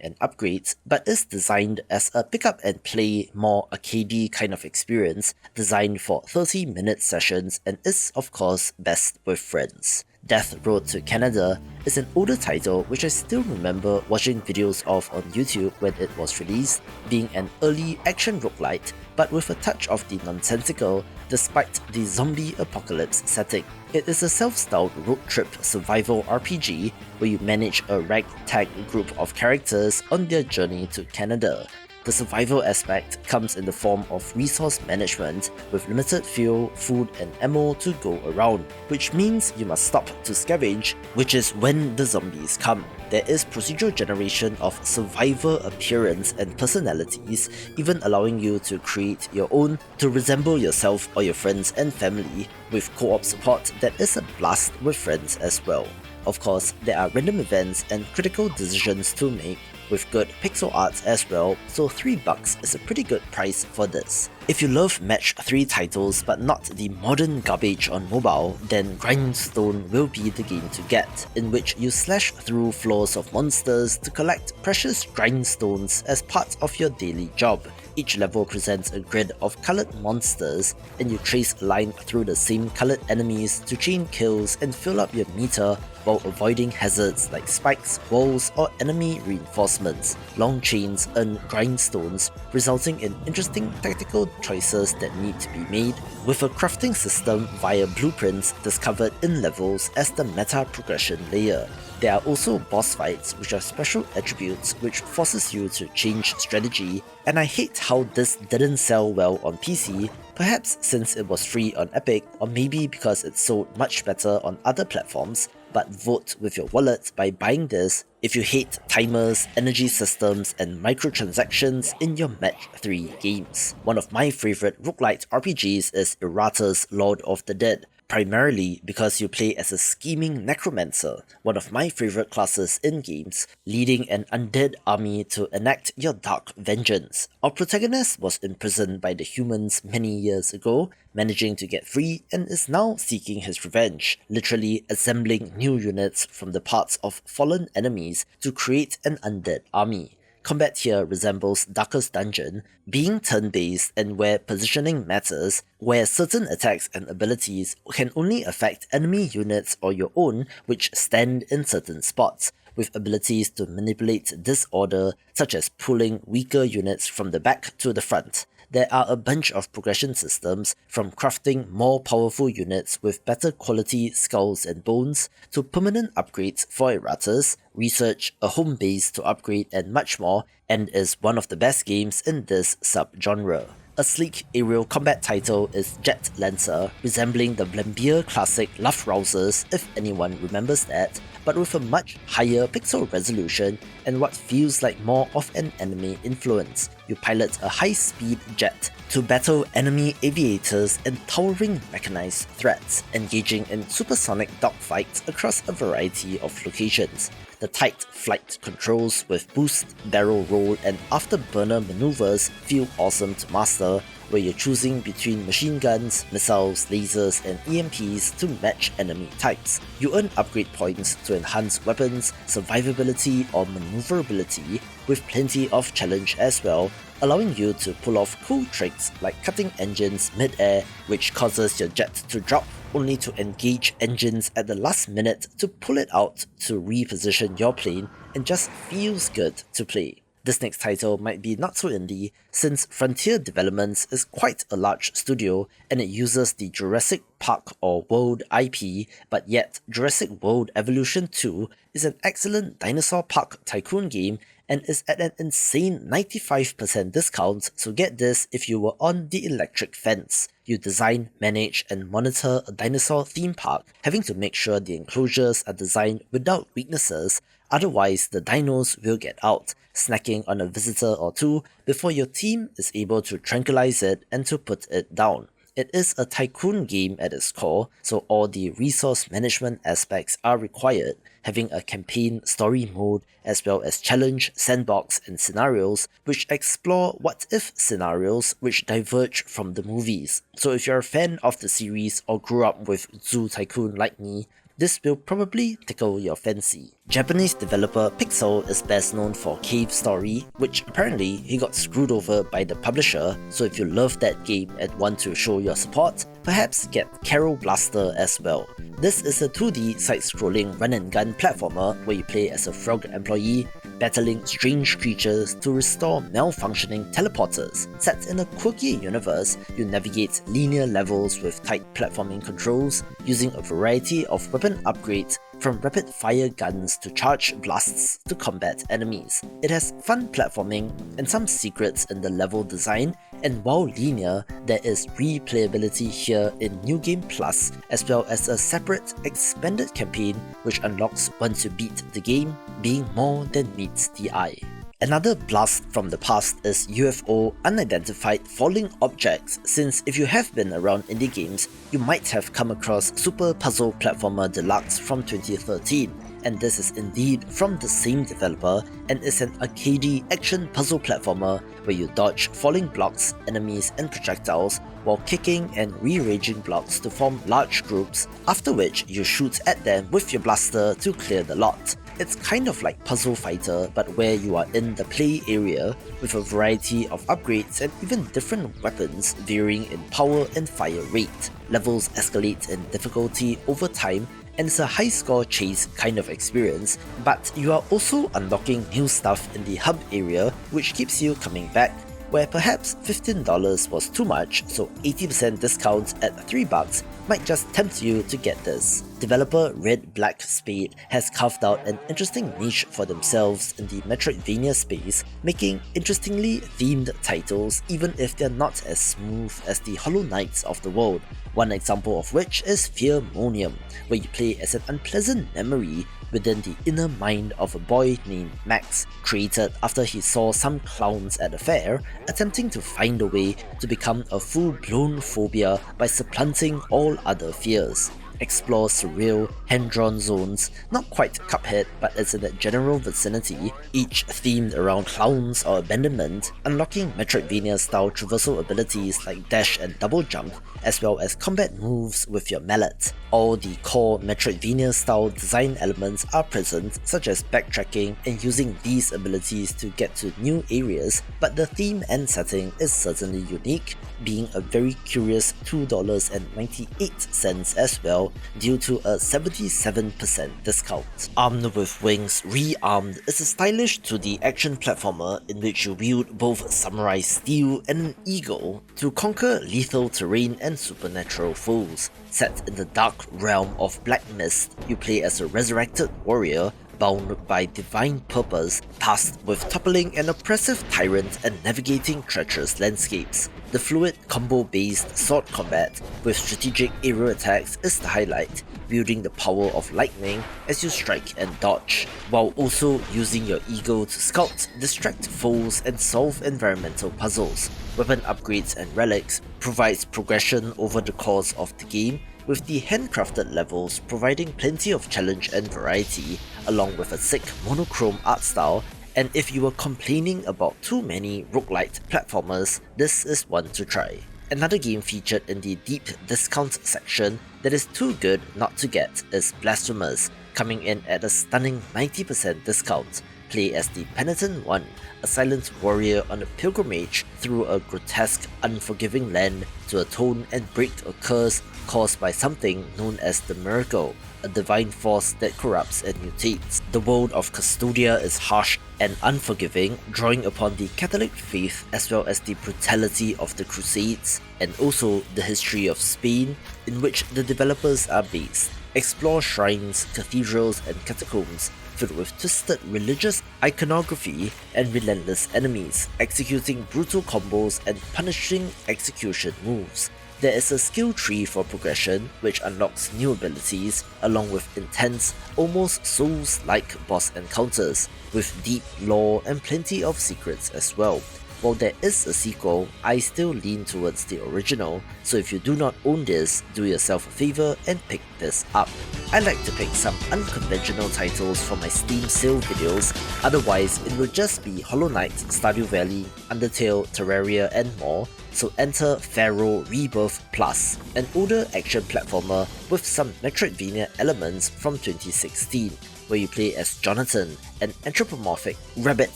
and upgrades, but is designed as a pick-up-and-play, more arcadey kind of experience, designed for 30-minute sessions, and is of course best with friends. Death Road to Canada is an older title which I still remember watching videos of on YouTube when it was released, being an early action roguelite, but with a touch of the nonsensical despite the zombie apocalypse setting. It is a self-styled road trip survival RPG where you manage a ragtag group of characters on their journey to Canada. The survival aspect comes in the form of resource management with limited fuel, food and ammo to go around, which means you must stop to scavenge, which is when the zombies come. There is procedural generation of survivor appearance and personalities, even allowing you to create your own to resemble yourself or your friends and family, with co-op support that is a blast with friends as well. Of course, there are random events and critical decisions to make, with good pixel art as well, so $3 is a pretty good price for this. If you love match 3 titles but not the modern garbage on mobile, then Grindstone will be the game to get, in which you slash through floors of monsters to collect precious grindstones as part of your daily job. Each level presents a grid of coloured monsters, and you trace a line through the same coloured enemies to chain kills and fill up your meter while avoiding hazards like spikes, walls, or enemy reinforcements. Long chains earn grindstones, resulting in interesting tactical choices that need to be made, with a crafting system via blueprints discovered in levels as the meta progression layer. There are also boss fights, which are special attributes which forces you to change strategy, and I hate how this didn't sell well on PC, perhaps since it was free on Epic, or maybe because it sold much better on other platforms, but vote with your wallet by buying this if you hate timers, energy systems, and microtransactions in your Match 3 games. One of my favourite roguelite RPGs is Errata's Lord of the Dead, primarily because you play as a scheming necromancer, one of my favorite classes in games, leading an undead army to enact your dark vengeance. Our protagonist was imprisoned by the humans many years ago, managing to get free, and is now seeking his revenge, literally assembling new units from the parts of fallen enemies to create an undead army. Combat here resembles Darkest Dungeon, being turn-based and where positioning matters, where certain attacks and abilities can only affect enemy units or your own which stand in certain spots, with abilities to manipulate disorder such as pulling weaker units from the back to the front. There are a bunch of progression systems, from crafting more powerful units with better quality skulls and bones, to permanent upgrades for erratas, research, a home base to upgrade and much more, and is one of the best games in this subgenre. A sleek aerial combat title is Jet Lancer, resembling the Blambier classic Love Rousers if anyone remembers that, but with a much higher pixel resolution and what feels like more of an anime influence. You pilot a high-speed jet to battle enemy aviators and towering mechanized threats, engaging in supersonic dogfights across a variety of locations. The tight flight controls with boost, barrel roll, and afterburner maneuvers feel awesome to master, where you're choosing between machine guns, missiles, lasers, and EMPs to match enemy types. You earn upgrade points to enhance weapons, survivability, or maneuverability, with plenty of challenge as well, allowing you to pull off cool tricks like cutting engines mid-air, which causes your jet to drop only to engage engines at the last minute to pull it out to reposition your plane, and just feels good to play. This next title might be not so indie, since Frontier Developments is quite a large studio and it uses the Jurassic Park or World IP, but yet Jurassic World Evolution 2 is an excellent dinosaur park tycoon game and is at an insane 95% discount, so get this if you were on the electric fence. You design, manage, and monitor a dinosaur theme park, having to make sure the enclosures are designed without weaknesses, otherwise the dinos will get out, snacking on a visitor or two before your team is able to tranquilize it and to put it down. It is a tycoon game at its core, so all the resource management aspects are required, having a campaign story mode as well as challenge, sandbox, and scenarios which explore what-if scenarios which diverge from the movies. So if you're a fan of the series or grew up with Zoo Tycoon like me, this will probably tickle your fancy. Japanese developer Pixel is best known for Cave Story, which apparently he got screwed over by the publisher, so if you love that game and want to show your support, perhaps get Carol Blaster as well. This is a 2D side-scrolling run-and-gun platformer where you play as a frog employee, battling strange creatures to restore malfunctioning teleporters. Set in a quirky universe, you navigate linear levels with tight platforming controls, using a variety of weapon upgrades from rapid-fire guns to charge blasts to combat enemies. It has fun platforming and some secrets in the level design, and while linear, there is replayability here in New Game Plus, as well as a separate expanded campaign which unlocks once you beat the game, being more than meets the eye. Another blast from the past is UFO Unidentified Falling Objects, since if you have been around indie games, you might have come across Super Puzzle Platformer Deluxe from 2013, and this is indeed from the same developer and is an arcadey action puzzle platformer where you dodge falling blocks, enemies, and projectiles while kicking and rearranging blocks to form large groups, after which you shoot at them with your blaster to clear the lot. It's kind of like Puzzle Fighter, but where you are in the play area with a variety of upgrades and even different weapons varying in power and fire rate. Levels escalate in difficulty over time, and it's a high score chase kind of experience, but you are also unlocking new stuff in the hub area which keeps you coming back, where perhaps $15 was too much, so 80% discounts at $3 might just tempt you to get this. Developer Red Black Spade has carved out an interesting niche for themselves in the Metroidvania space, making interestingly themed titles even if they're not as smooth as the Hollow Knights of the world. One example of which is Fearmonium, where you play as an unpleasant memory within the inner mind of a boy named Max, created after he saw some clowns at a fair attempting to find a way to become a full-blown phobia by supplanting all other fears. Explore surreal, hand-drawn zones, not quite Cuphead, but it's in that general vicinity, each themed around clowns or abandonment, unlocking Metroidvania-style traversal abilities like dash and double jump, as well as combat moves with your mallet. All the core Metroidvania-style design elements are present, such as backtracking and using these abilities to get to new areas, but the theme and setting is certainly unique, being a very curious $2.98 as well, due to a 77% discount. Armed with Wings Rearmed is a stylish 2D action platformer in which you wield both samurai steel and an eagle to conquer lethal terrain and supernatural foes. Set in the dark realm of Black Mist, you play as a resurrected warrior bound by divine purpose, tasked with toppling an oppressive tyrant and navigating treacherous landscapes. The fluid combo-based sword combat with strategic aerial attacks is the highlight, wielding the power of lightning as you strike and dodge, while also using your eagle to scout, distract foes and solve environmental puzzles. Weapon upgrades and relics provides progression over the course of the game, with the handcrafted levels providing plenty of challenge and variety, along with a sick monochrome art style. And if you were complaining about too many roguelite platformers, this is one to try. Another game featured in the deep discount section that is too good not to get is Blasphemous, coming in at a stunning 90% discount. Play as the Penitent One, a silent warrior on a pilgrimage through a grotesque, unforgiving land to atone and break a curse caused by something known as the Miracle, a divine force that corrupts and mutates. The world of Custodia is harsh and unforgiving, drawing upon the Catholic faith as well as the brutality of the Crusades, and also the history of Spain, in which the developers are based. Explore shrines, cathedrals, and catacombs filled with twisted religious iconography and relentless enemies, executing brutal combos and punishing execution moves. There is a skill tree for progression which unlocks new abilities, along with intense, almost Souls-like boss encounters, with deep lore and plenty of secrets as well. While there is a sequel, I still lean towards the original, so if you do not own this, do yourself a favor and pick this up. I like to pick some unconventional titles for my Steam sale videos, otherwise it will just be Hollow Knight, Stardew Valley, Undertale, Terraria and more, so enter Pharaoh Rebirth Plus, an older action platformer with some Metroidvania elements from 2016. Where you play as Jonathan, an anthropomorphic rabbit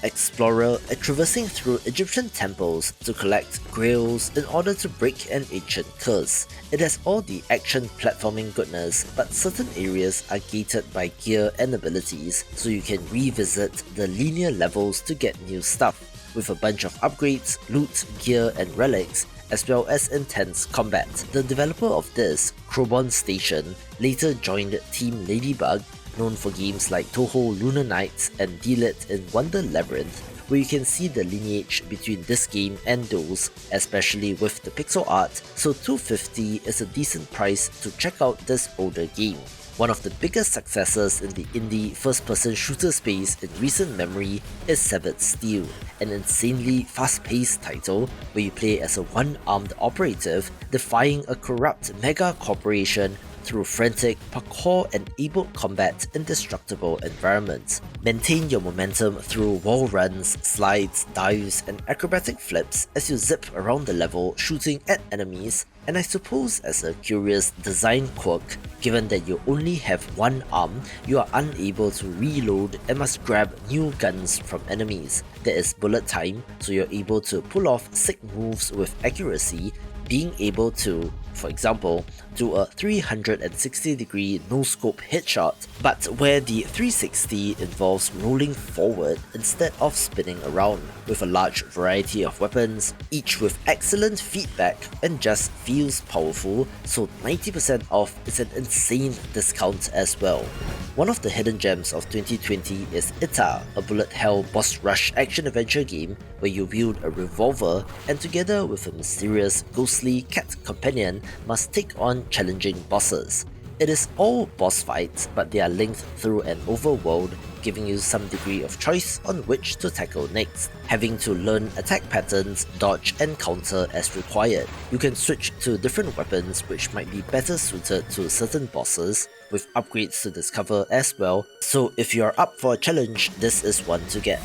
explorer traversing through Egyptian temples to collect grails in order to break an ancient curse. It has all the action platforming goodness, but certain areas are gated by gear and abilities, so you can revisit the linear levels to get new stuff, with a bunch of upgrades, loot, gear and relics, as well as intense combat. The developer of this, Crobon Station, later joined Team Ladybug, known for games like Toho Lunar Nights and D-Lit in Wonder Labyrinth, where you can see the lineage between this game and those, especially with the pixel art, so $250 is a decent price to check out this older game. One of the biggest successes in the indie first-person shooter space in recent memory is Severed Steel, an insanely fast-paced title where you play as a one-armed operative defying a corrupt mega-corporation through frantic, parkour-enabled combat in destructible environments. Maintain your momentum through wall runs, slides, dives, and acrobatic flips as you zip around the level shooting at enemies, and I suppose as a curious design quirk, given that you only have one arm, you are unable to reload and must grab new guns from enemies. There is bullet time, so you're able to pull off sick moves with accuracy, being able to, for example, do a 360-degree no-scope headshot, but where the 360 involves rolling forward instead of spinning around, with a large variety of weapons, each with excellent feedback and just feels powerful, so 90% off is an insane discount as well. One of the hidden gems of 2020 is Ita, a bullet hell boss rush action-adventure game where you wield a revolver and together with a mysterious, ghostly cat companion must take on challenging bosses. It is all boss fights, but they are linked through an overworld, giving you some degree of choice on which to tackle next, having to learn attack patterns, dodge and counter as required. You can switch to different weapons which might be better suited to certain bosses, with upgrades to discover as well, so if you are up for a challenge, this is one to get.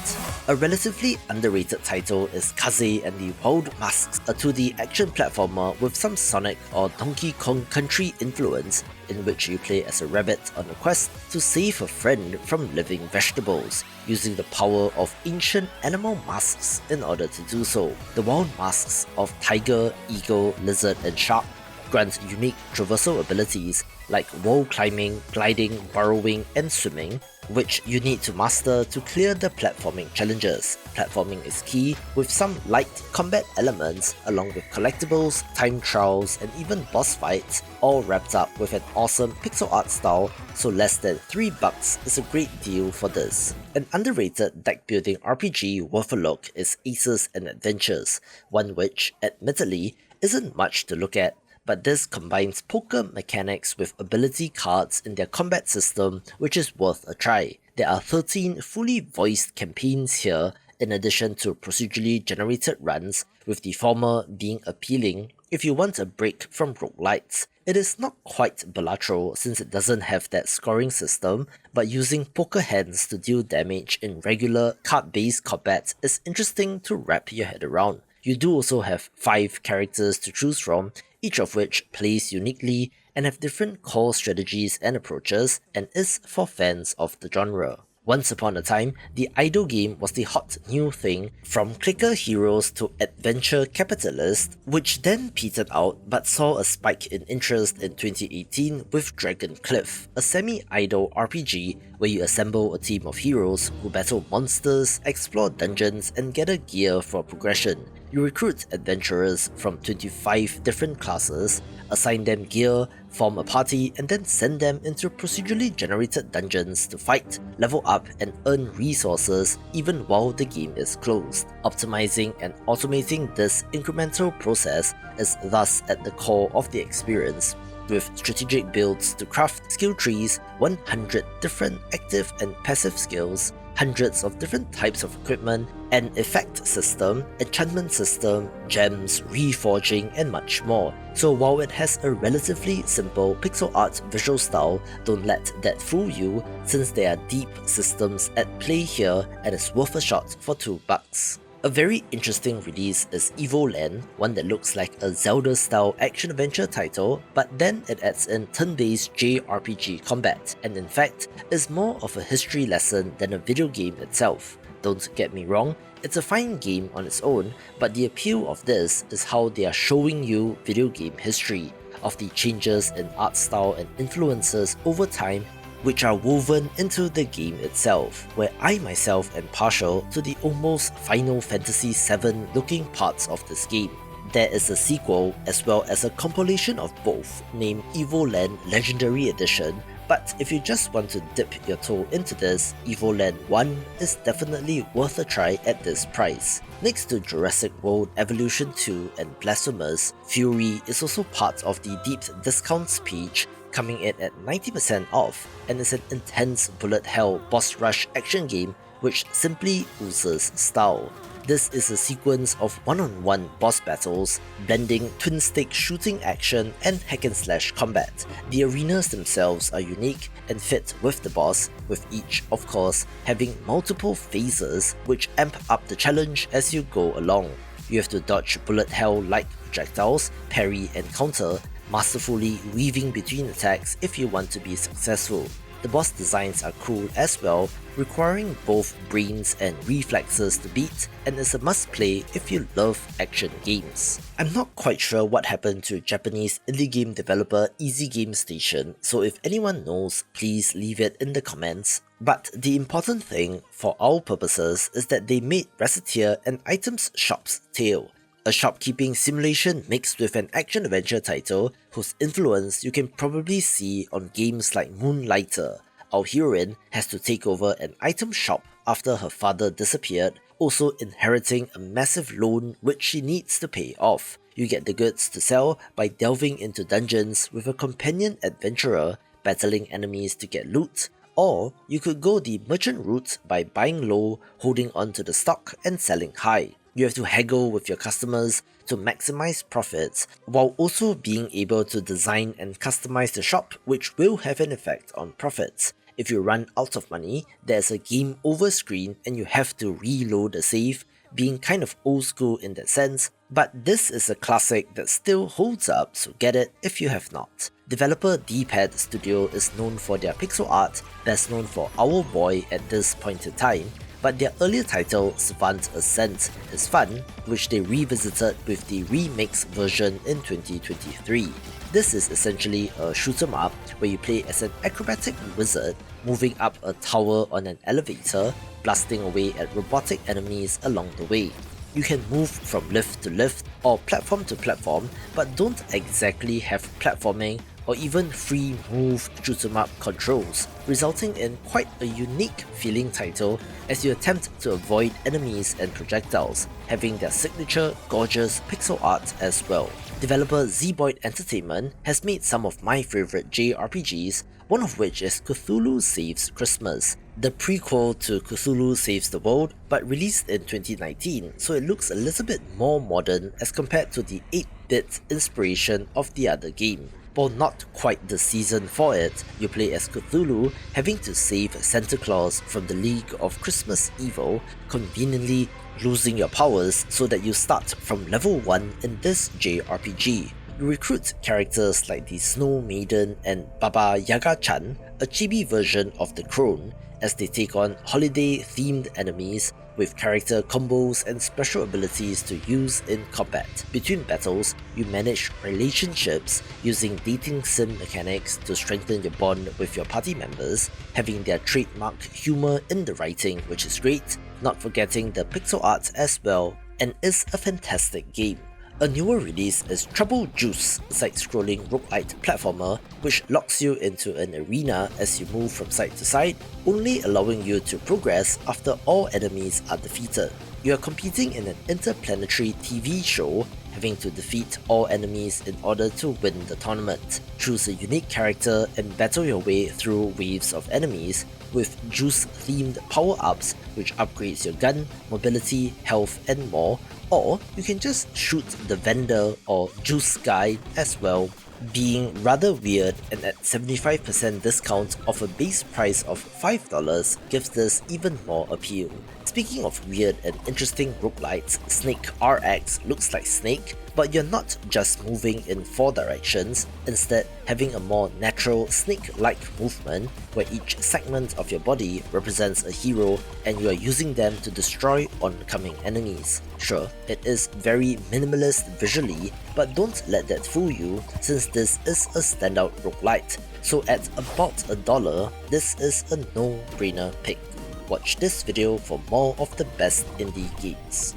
A relatively underrated title is Kaze and the Wild Masks, a 2D action platformer with some Sonic or Donkey Kong Country influence, in which you play as a rabbit on a quest to save a friend from living vegetables, using the power of ancient animal masks in order to do so. The wild masks of tiger, eagle, lizard and shark grant unique traversal abilities like wall climbing, gliding, burrowing and swimming, which you need to master to clear the platforming challenges. Platforming is key, with some light combat elements along with collectibles, time trials and even boss fights, all wrapped up with an awesome pixel art style, so less than $3 is a great deal for this. An underrated deck building RPG worth a look is Aces and Adventures, one which, admittedly, isn't much to look at, but this combines poker mechanics with ability cards in their combat system, which is worth a try. There are 13 fully voiced campaigns here, in addition to procedurally generated runs, with the former being appealing if you want a break from roguelites. It is not quite Balatro since it doesn't have that scoring system, but using poker hands to deal damage in regular card-based combat is interesting to wrap your head around. You do also have 5 characters to choose from, each of which plays uniquely and have different core strategies and approaches, and is for fans of the genre. Once upon a time, the idle game was the hot new thing, from clicker heroes to adventure capitalist, which then petered out but saw a spike in interest in 2018 with Dragon Cliff, a semi-idle RPG where you assemble a team of heroes who battle monsters, explore dungeons and gather gear for progression. You recruit adventurers from 25 different classes, assign them gear, form a party and then send them into procedurally generated dungeons to fight, level up and earn resources even while the game is closed. Optimizing and automating this incremental process is thus at the core of the experience, with strategic builds to craft skill trees, 100 different active and passive skills, hundreds of different types of equipment, an effect system, enchantment system, gems, reforging and much more. So while it has a relatively simple pixel art visual style, don't let that fool you, since there are deep systems at play here and it's worth a shot for $2. A very interesting release is Evoland, one that looks like a Zelda-style action-adventure title, but then it adds in turn-based JRPG combat, and in fact, is more of a history lesson than a video game itself. Don't get me wrong, it's a fine game on its own, but the appeal of this is how they are showing you video game history, of the changes in art style and influences over time which are woven into the game itself, where I myself am partial to the almost Final Fantasy VII looking parts of this game. There is a sequel as well as a compilation of both, named Evoland Legendary Edition, but if you just want to dip your toe into this, Evoland 1 is definitely worth a try at this price. Next to Jurassic World Evolution 2 and Blasphemous, Fury is also part of the deep discounts page, coming in at 90% off, and is an intense bullet hell boss rush action game which simply oozes style. This is a sequence of one-on-one boss battles, blending twin-stick shooting action and hack-and-slash combat. The arenas themselves are unique and fit with the boss, with each, of course, having multiple phases which amp up the challenge as you go along. You have to dodge bullet hell-like projectiles, parry and counter, masterfully weaving between attacks if you want to be successful. The boss designs are cool as well, requiring both brains and reflexes to beat, and is a must-play if you love action games. I'm not quite sure what happened to Japanese indie game developer Easy Game Station, so if anyone knows, please leave it in the comments. But the important thing, for our purposes, is that they made Recettear an items shop's tale. A shopkeeping simulation mixed with an action-adventure title whose influence you can probably see on games like Moonlighter. Our heroine has to take over an item shop after her father disappeared, also inheriting a massive loan which she needs to pay off. You get the goods to sell by delving into dungeons with a companion adventurer battling enemies to get loot, or you could go the merchant route by buying low, holding onto the stock and selling high. You have to haggle with your customers to maximize profits, while also being able to design and customize the shop, which will have an effect on profits. If you run out of money, there's a game over screen and you have to reload the save, being kind of old school in that sense, but this is a classic that still holds up, so get it if you have not. Developer D-Pad Studio is known for their pixel art, best known for Owl Boy at this point in time, but their earlier title, Savant Ascent, is fun, which they revisited with the remix version in 2023. This is essentially a shoot 'em up where you play as an acrobatic wizard moving up a tower on an elevator, blasting away at robotic enemies along the way. You can move from lift to lift or platform to platform, but don't exactly have platforming or even free move shoot 'em up controls, resulting in quite a unique feeling title as you attempt to avoid enemies and projectiles, having their signature gorgeous pixel art as well. Developer Zboid Entertainment has made some of my favourite JRPGs, one of which is Cthulhu Saves Christmas, the prequel to Cthulhu Saves the World, but released in 2019, so it looks a little bit more modern as compared to the 8-bit inspiration of the other game. While not quite the season for it, you play as Cthulhu having to save Santa Claus from the League of Christmas Evil, conveniently losing your powers so that you start from level 1 in this JRPG. You recruit characters like the Snow Maiden and Baba Yaga-chan, a chibi version of the Crone, as they take on holiday-themed enemies with character combos and special abilities to use in combat. Between battles, you manage relationships using dating sim mechanics to strengthen your bond with your party members, having their trademark humor in the writing, which is great, not forgetting the pixel art as well, and is a fantastic game. A newer release is Trouble Juice, side-scrolling roguelite platformer which locks you into an arena as you move from side to side, only allowing you to progress after all enemies are defeated. You are competing in an interplanetary TV show, having to defeat all enemies in order to win the tournament. Choose a unique character and battle your way through waves of enemies, with juice-themed power-ups which upgrades your gun, mobility, health and more, or you can just shoot the vendor or juice guy as well. Being rather weird and at 75% discount of a base price of $5 gives this even more appeal. Speaking of weird and interesting roguelites, Snake RX looks like Snake, but you're not just moving in 4 directions, instead having a more natural snake-like movement where each segment of your body represents a hero and you are using them to destroy oncoming enemies. Sure, it is very minimalist visually, but don't let that fool you since this is a standout roguelite, so at about $1, this is a no-brainer pick. Watch this video for more of the best indie games.